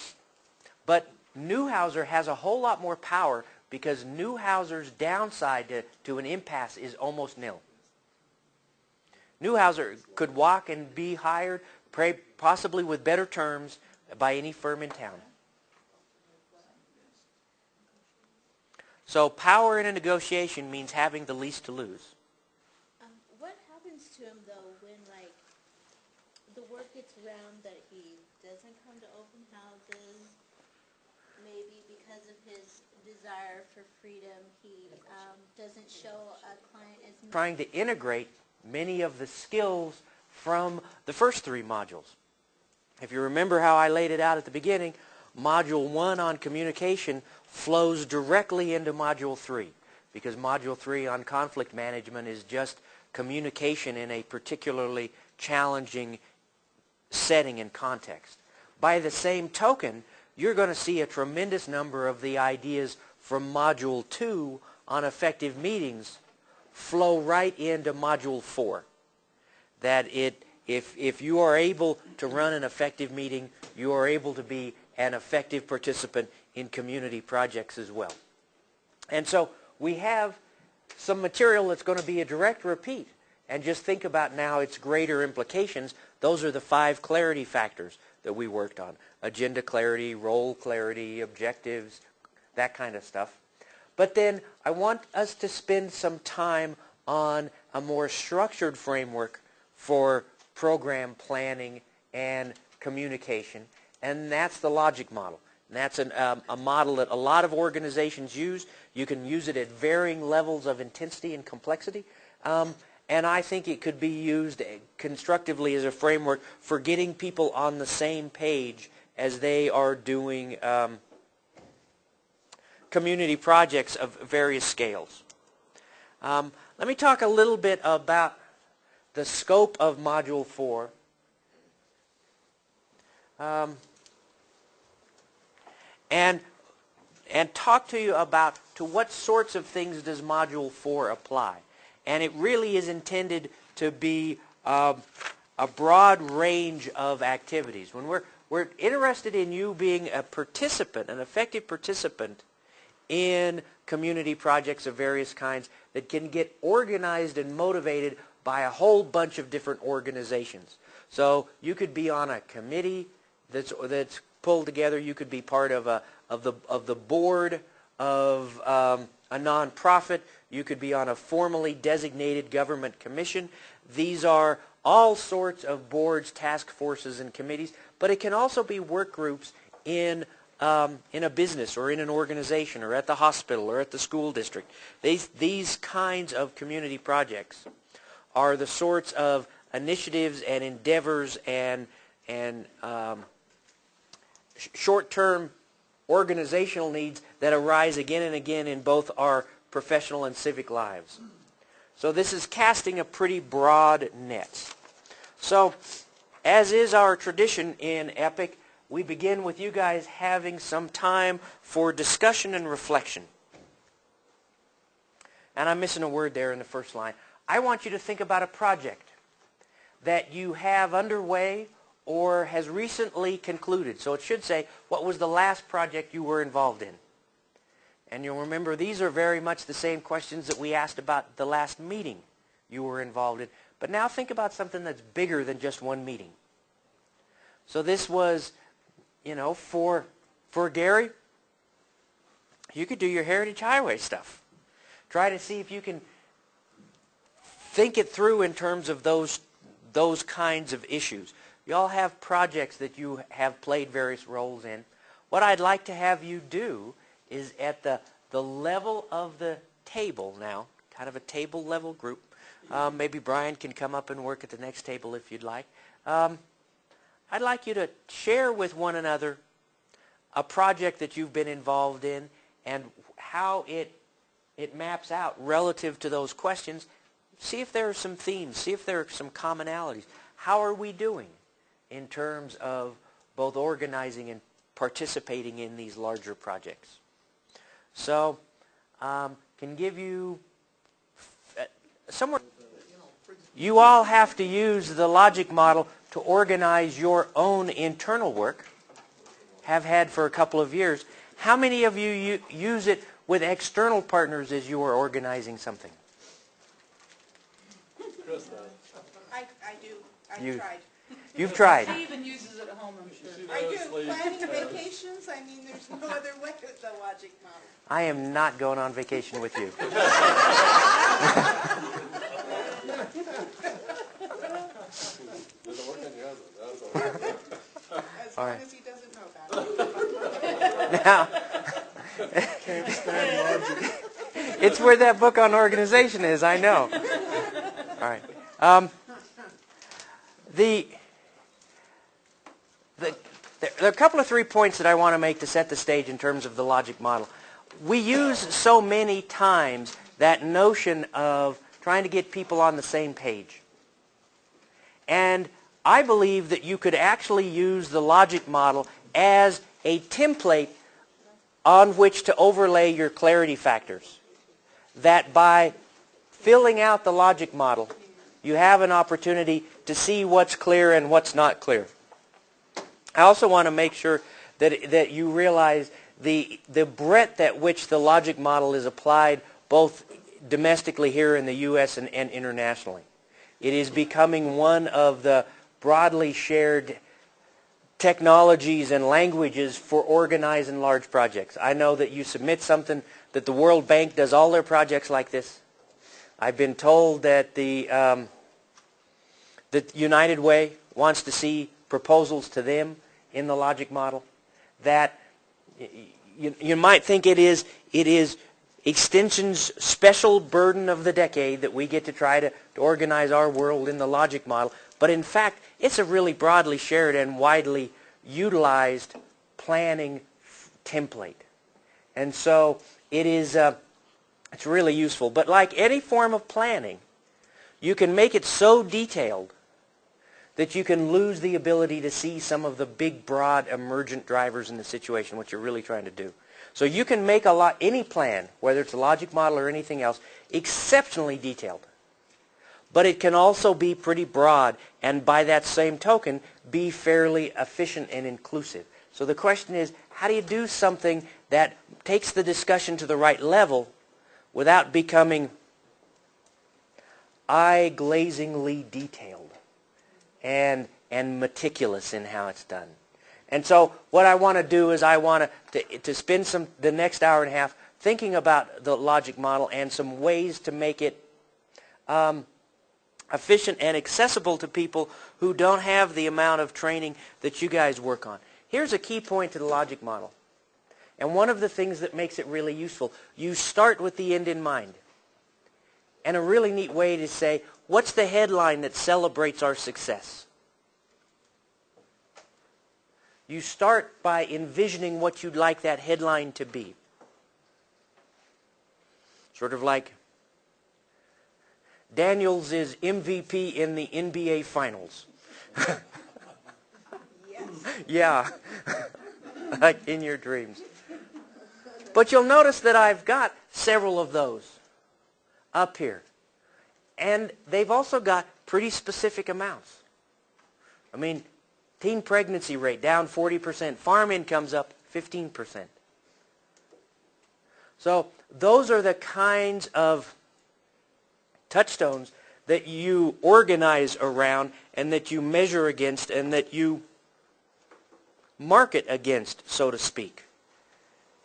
Newhouser has a whole lot more power because Newhouser's downside to an impasse is almost nil. Newhouser could walk and be hired, possibly with better terms, by any firm in town. So power in a negotiation means having the least to lose. What happens to him though when like the word gets around that he doesn't come to open houses, maybe because of his desire for freedom, he doesn't show a client as trying to integrate many of the skills from the first three modules. If you remember how I laid it out at the beginning, Module 1 on communication flows directly into Module 3, because Module 3 on conflict management is just communication in a particularly challenging setting and context. By the same token, you're going to see a tremendous number of the ideas from Module 2 on effective meetings flow right into Module 4. That if you are able to run an effective meeting, you are able to be an effective participant in community projects as well. And so we have some material that's going to be a direct repeat. And just think about now its greater implications. Those are the 5 clarity factors that we worked on. Agenda clarity, role clarity, objectives, that kind of stuff. But then I want us to spend some time on a more structured framework for program planning and communication, and that's the logic model. And that's a model that a lot of organizations use. You can use it at varying levels of intensity and complexity, and I think it could be used constructively as a framework for getting people on the same page as they are doing community projects of various scales. Let me talk a little bit about the scope of Module 4. And talk to you about to what sorts of things does Module 4 apply. And it really is intended to be a broad range of activities. When we're interested in you being a participant, an effective participant in community projects of various kinds that can get organized and motivated by a whole bunch of different organizations. So you could be on a committee that's pulled together. You could be part of the board of a nonprofit. You could be on a formally designated government commission. These are all sorts of boards, task forces, and committees. But it can also be work groups in a business or in an organization or at the hospital or at the school district. These kinds of community projects are the sorts of initiatives and endeavors and short-term organizational needs that arise again and again in both our professional and civic lives. So this is casting a pretty broad net. So, as is our tradition in EPIC, we begin with you guys having some time for discussion and reflection. And I'm missing a word there in the first line. I want you to think about a project that you have underway or has recently concluded. So it should say, what was the last project you were involved in? And you'll remember these are very much the same questions that we asked about the last meeting you were involved in. But now think about something that's bigger than just one meeting. So this was, you know, for Gary, you could do your Heritage Highway stuff. Try to see if you can think it through in terms of those kinds of issues. You all have projects that you have played various roles in. What I'd like to have you do is at the level of the table now, kind of a table level group. Maybe Brian can come up and work at the next table if you'd like. I'd like you to share with one another a project that you've been involved in and how it maps out relative to those questions. See if there are some themes. See if there are some commonalities. How are we doing in terms of both organizing and participating in these larger projects? So, can give you somewhere. You all have to use the logic model to organize your own internal work. Have had for a couple of years. How many of you use it with external partners as you are organizing something? I do. I've tried. You've tried. She even uses it at home, I'm sure. I do. Planning vacations, I mean, there's no other way with the logic model. I am not going on vacation with you. As All long right. as he doesn't know about it. Now, Can't stand logic. it's where that book on organization is, I know. All right. There are a couple of 3 points that I want to make to set the stage in terms of the logic model. We use so many times that notion of trying to get people on the same page. And I believe that you could actually use the logic model as a template on which to overlay your clarity factors. That by filling out the logic model, you have an opportunity to see what's clear and what's not clear. I also want to make sure that you realize the breadth at which the logic model is applied both domestically here in the U.S. and internationally. It is becoming one of the broadly shared technologies and languages for organizing large projects. I know that you submit something that the World Bank does all their projects like this. I've been told that the United Way wants to see proposals to them in the logic model. That you might think it is Extension's special burden of the decade that we get to try to organize our world in the logic model. But in fact, it's a really broadly shared and widely utilized planning template. And so it is, it's really useful. But like any form of planning, you can make it so detailed that you can lose the ability to see some of the big, broad, emergent drivers in the situation, what you're really trying to do. So you can make any plan, whether it's a logic model or anything else, exceptionally detailed. But it can also be pretty broad, and by that same token, be fairly efficient and inclusive. So the question is, how do you do something that takes the discussion to the right level without becoming eye-glazingly detailed and meticulous in how it's done? And so what I want to do is I want to spend the next hour and a half thinking about the logic model and some ways to make it efficient and accessible to people who don't have the amount of training that you guys work on. Here's a key point to the logic model. And one of the things that makes it really useful, you start with the end in mind. And a really neat way to say, what's the headline that celebrates our success? You start by envisioning what you'd like that headline to be. Sort of like Daniels is MVP in the NBA Finals. Yeah, like in your dreams. But you'll notice that I've got several of those up here. And they've also got pretty specific amounts. I mean, teen pregnancy rate down 40%. Farm income's up 15%. So those are the kinds of touchstones that you organize around and that you measure against and that you market against, so to speak,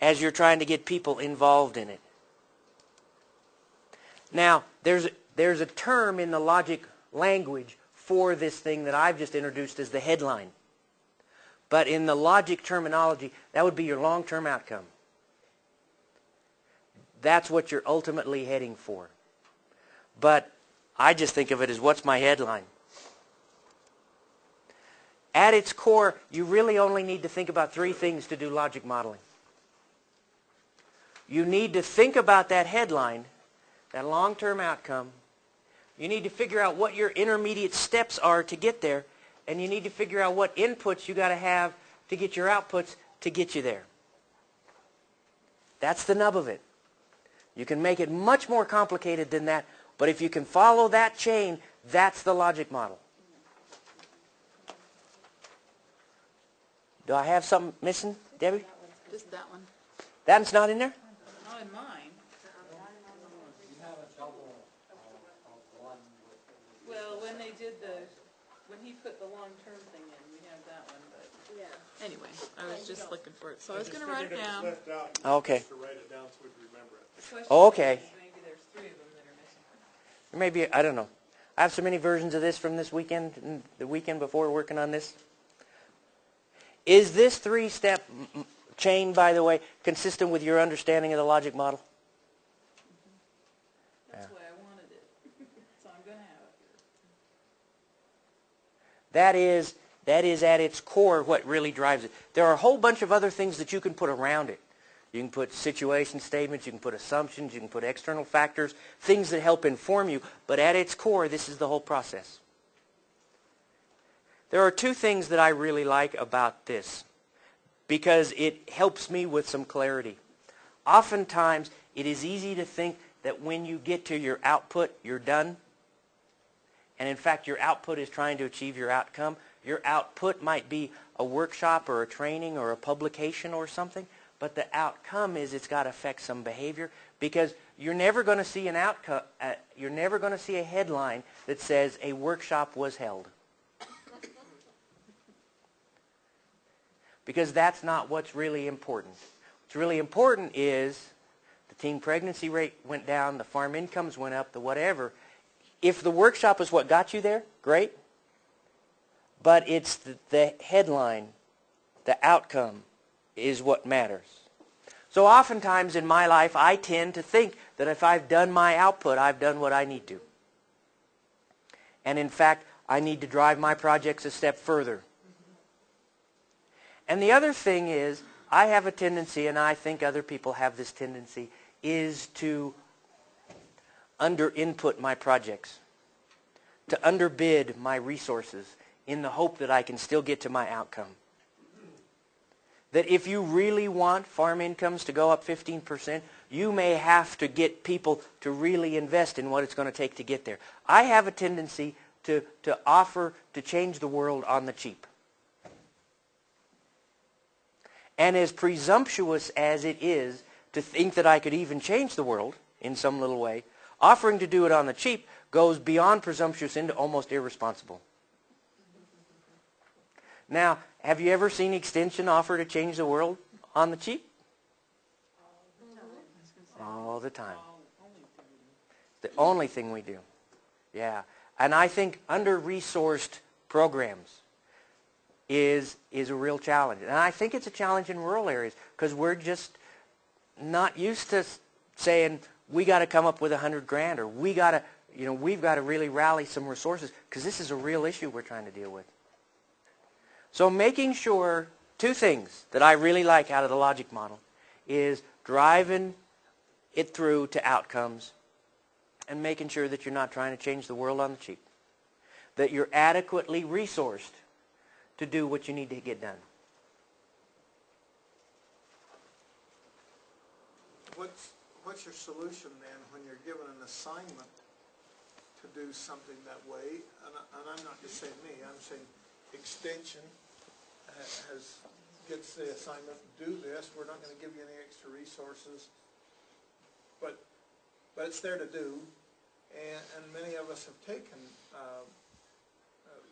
as you're trying to get people involved in it. Now, there's a term in the logic language for this thing that I've just introduced as the headline. But in the logic terminology, that would be your long-term outcome. That's what you're ultimately heading for. But I just think of it as, what's my headline? At its core, you really only need to think about 3 things to do logic modeling. You need to think about that headline, that long-term outcome. You need to figure out what your intermediate steps are to get there, and you need to figure out what inputs you got to have to get your outputs to get you there. That's the nub of it. You can make it much more complicated than that, but if you can follow that chain, that's the logic model. Do I have something missing, Debbie? Just that one. That one's not in there? Not in mine. Well, when they did when he put the long-term thing in, we have that one, but anyway, I was just looking for it, so I was going to write it down. Okay. To write it down so we can remember it. Okay. Maybe there's 3 of them that are missing. Maybe, I don't know. I have so many versions of this from this weekend and the weekend before working on this. Is this three-step chain, by the way, consistent with your understanding of the logic model? That's why I wanted it. So I'm going to have it. That is at its core what really drives it. There are a whole bunch of other things that you can put around it. You can put situation statements, you can put assumptions, you can put external factors, things that help inform you, but at its core, this is the whole process. There are two things that I really like about this because it helps me with some clarity. Oftentimes, it is easy to think that when you get to your output, you're done. And in fact, your output is trying to achieve your outcome. Your output might be a workshop or a training or a publication or something, but the outcome is it's got to affect some behavior because you're never going to see an outcome. You're never going to see a headline that says a workshop was held. Because that's not what's really important. What's really important is the teen pregnancy rate went down, the farm incomes went up, the whatever. If the workshop is what got you there, great. But it's the headline, the outcome, is what matters. So oftentimes in my life, I tend to think that if I've done my output, I've done what I need to. And in fact, I need to drive my projects a step further. And the other thing is, I have a tendency, and I think other people have this tendency, is to under-input my projects, to underbid my resources in the hope that I can still get to my outcome. That if you really want farm incomes to go up 15%, you may have to get people to really invest in what it's going to take to get there. I have a tendency to offer to change the world on the cheap. And as presumptuous as it is to think that I could even change the world in some little way, offering to do it on the cheap goes beyond presumptuous into almost irresponsible. Now, have you ever seen Extension offer to change the world on the cheap? All the time. The only thing we do. Yeah. And I think under-resourced programs is a real challenge. And I think it's a challenge in rural areas because we're just not used to saying we got to come up with $100,000 or we've got to really rally some resources because this is a real issue we're trying to deal with. So making sure, two things that I really like out of the logic model is driving it through to outcomes and making sure that you're not trying to change the world on the cheap. That you're adequately resourced to do what you need to get done. What's your solution then when you're given an assignment to do something that way? And I'm not just saying me, I'm saying Extension gets the assignment, do this, we're not going to give you any extra resources, but it's there to do, and many of us have taken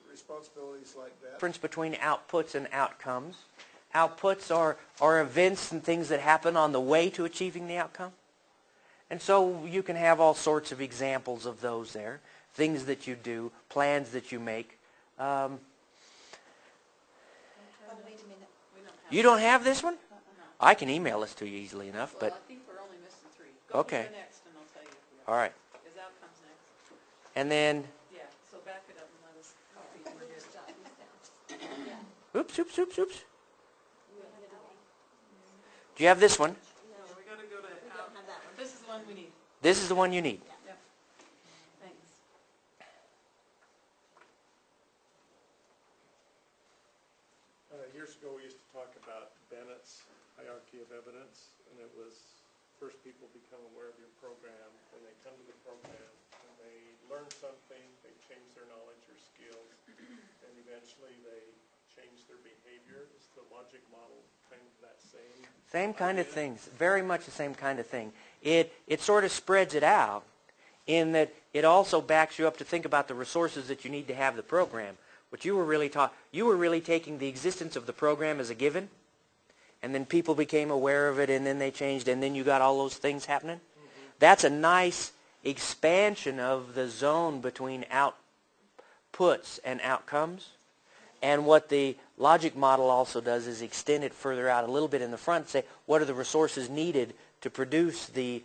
responsibilities like that. Difference between outputs and outcomes. Outputs are events and things that happen on the way to achieving the outcome. And so you can have all sorts of examples of those there. Things that you do, plans that you make. You don't have this one? I can email this to you easily enough, but... Well, I think we're only missing 3. Go Okay. to the next and I'll tell you. All right. Because outcomes next. And then... Yeah, so back it up and let us copy it. We're good. Oops, oops, oops, oops. Do you have this one? No, we got to go to... This is the one we need. This is the one you need. Yep. Thanks. Years ago, we used to talk about Bennett's hierarchy of evidence, and it was first people become aware of your program, and they come to the program, and they learn something, they change their knowledge or skills, and eventually they change their behavior. Is the logic model kind of that same? Same kind of things. Very much the same kind of thing. It sort of spreads it out in that it also backs you up to think about the resources that you need to have the program. What you were really you were really taking the existence of the program as a given, and then people became aware of it, and then they changed, and then you got all those things happening. That's a nice expansion of the zone between outputs and outcomes. And what the logic model also does is extend it further out a little bit in the front and say, what are the resources needed to produce the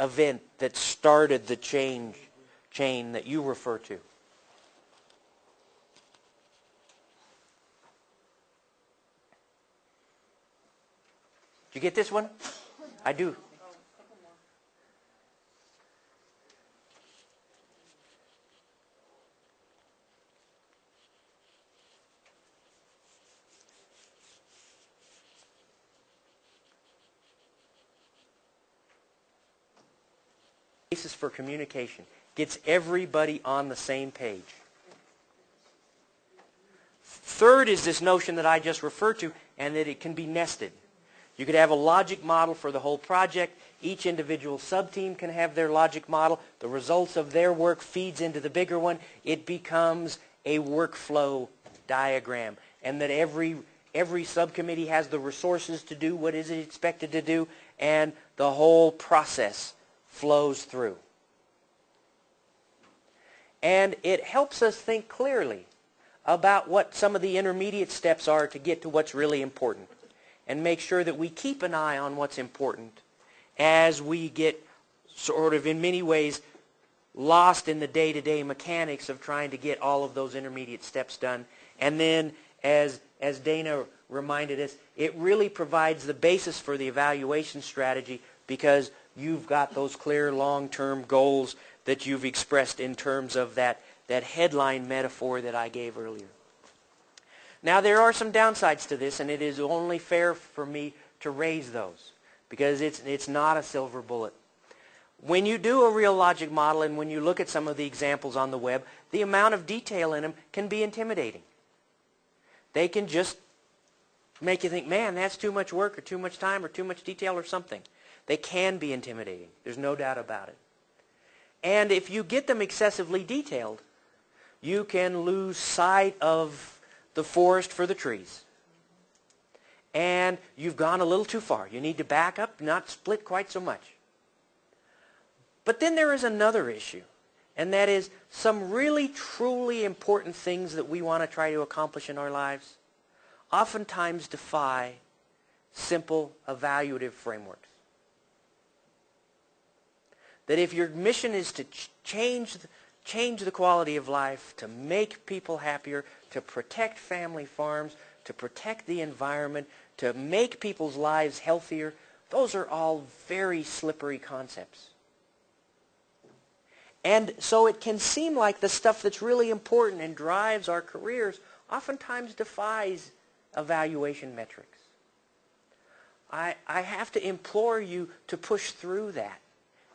event that started the chain that you refer to? Did you get this one? I do. Basis for communication. Gets everybody on the same page. Third is this notion that I just referred to, and that it can be nested. You could have a logic model for the whole project. Each individual sub-team can have their logic model. The results of their work feeds into the bigger one. It becomes a workflow diagram. And that every subcommittee has the resources to do what is expected to do, and the whole process flows through. And it helps us think clearly about what some of the intermediate steps are to get to what's really important, and make sure that we keep an eye on what's important as we get sort of in many ways lost in the day-to-day mechanics of trying to get all of those intermediate steps done. And then, as Dana reminded us, it really provides the basis for the evaluation strategy, because you've got those clear long-term goals that you've expressed in terms of that headline metaphor that I gave earlier. Now, there are some downsides to this, and it is only fair for me to raise those, because it's not a silver bullet. When you do a real logic model, and when you look at some of the examples on the web, the amount of detail in them can be intimidating. They can just make you think, man, that's too much work, or too much time, or too much detail, or something. They can be intimidating. There's no doubt about it. And if you get them excessively detailed, you can lose sight of the forest for the trees. And you've gone a little too far. You need to back up, not split quite so much. But then there is another issue, and that is some really truly important things that we want to try to accomplish in our lives oftentimes defy simple evaluative frameworks. That if your mission is to change the quality of life, to make people happier, to protect family farms, to protect the environment, to make people's lives healthier, those are all very slippery concepts. And so it can seem like the stuff that's really important and drives our careers oftentimes defies evaluation metrics. I have to implore you to push through that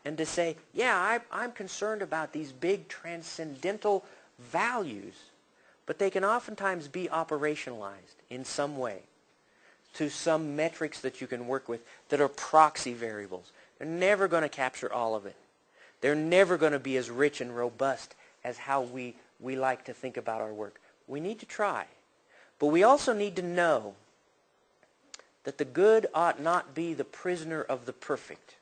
and to say, yeah, I'm concerned about these big transcendental values, but they can oftentimes be operationalized in some way to some metrics that you can work with that are proxy variables. They're never going to capture all of it. They're never going to be as rich and robust as how we like to think about our work. We need to try. But we also need to know that the good ought not be the prisoner of the perfect.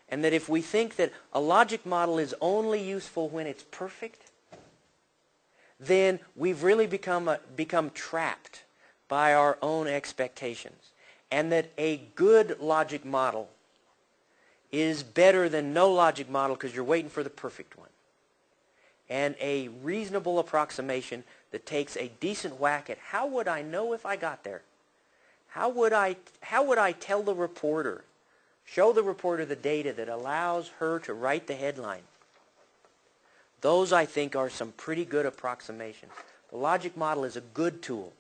And that if we think that a logic model is only useful when it's perfect, then we've really become trapped by our own expectations. And that a good logic model is better than no logic model because you're waiting for the perfect one. And a reasonable approximation that takes a decent whack at how would I know if I got there? How would I tell the reporter, show the reporter the data that allows her to write the headline? Those, I think, are some pretty good approximations. The logic model is a good tool.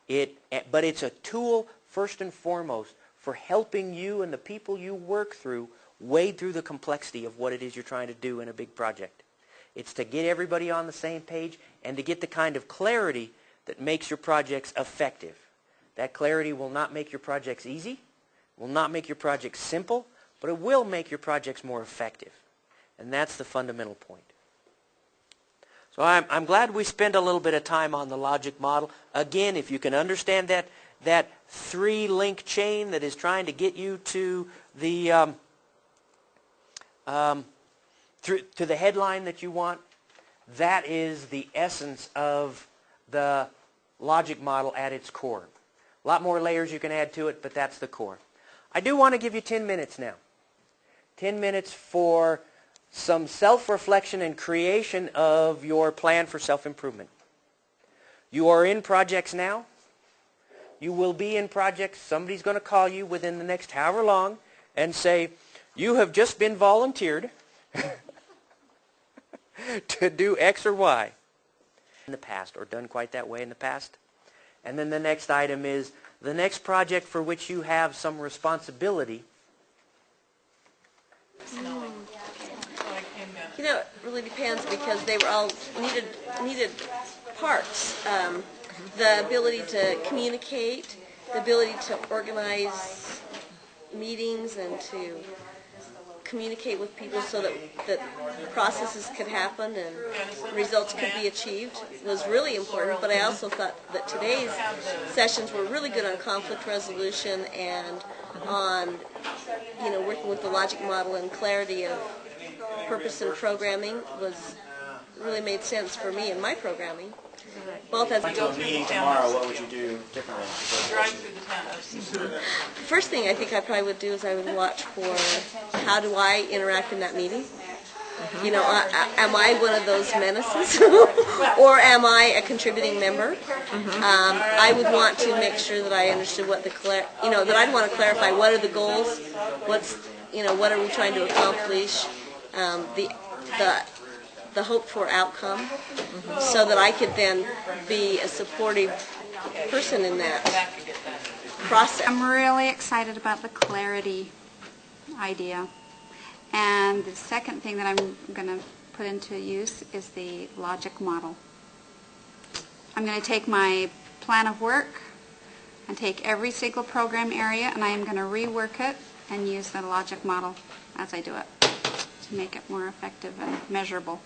But it's a tool, first and foremost, for helping you and the people you work through wade through the complexity of what it is you're trying to do in a big project. It's to get everybody on the same page and to get the kind of clarity that makes your projects effective. That clarity will not make your projects easy, will not make your projects simple, but it will make your projects more effective. And that's the fundamental point. So I'm glad we spent a little bit of time on the logic model. Again, if you can understand that three-link chain that is trying to get you to the to the headline that you want. That is the essence of the logic model at its core. A lot more layers you can add to it, but that's the core. I do want to give you 10 minutes now. 10 minutes for some self-reflection and creation of your plan for self-improvement. You are in projects now. You will be in projects. Somebody's going to call you within the next however long and say, you have just been volunteered to do X or Y in the past, or done quite that way in the past. And then the next item is the next project for which you have some responsibility. You know, it really depends because they were all needed parts. The ability to communicate, the ability to organize meetings and to communicate with people so that processes could happen and results could be achieved was really important. But I also thought that today's sessions were really good on conflict resolution and on, you know, working with the logic model and clarity of purpose and programming was really made sense for me in my programming. Both as If you went to a meeting tomorrow, what would you do differently? First thing I think I probably would do is I would watch for how do I interact in that meeting. You know, am I one of those menaces, or am I a contributing member? I would want to make sure that I understood what that I'd want to clarify what are the goals, what are we trying to accomplish, the hoped for outcome, so that I could then be a supportive person in that process. I'm really excited about the clarity idea. And the second thing that I'm going to put into use is the logic model. I'm going to take my plan of work and take every single program area, and I am going to rework it and use the logic model as I do it to make it more effective and measurable.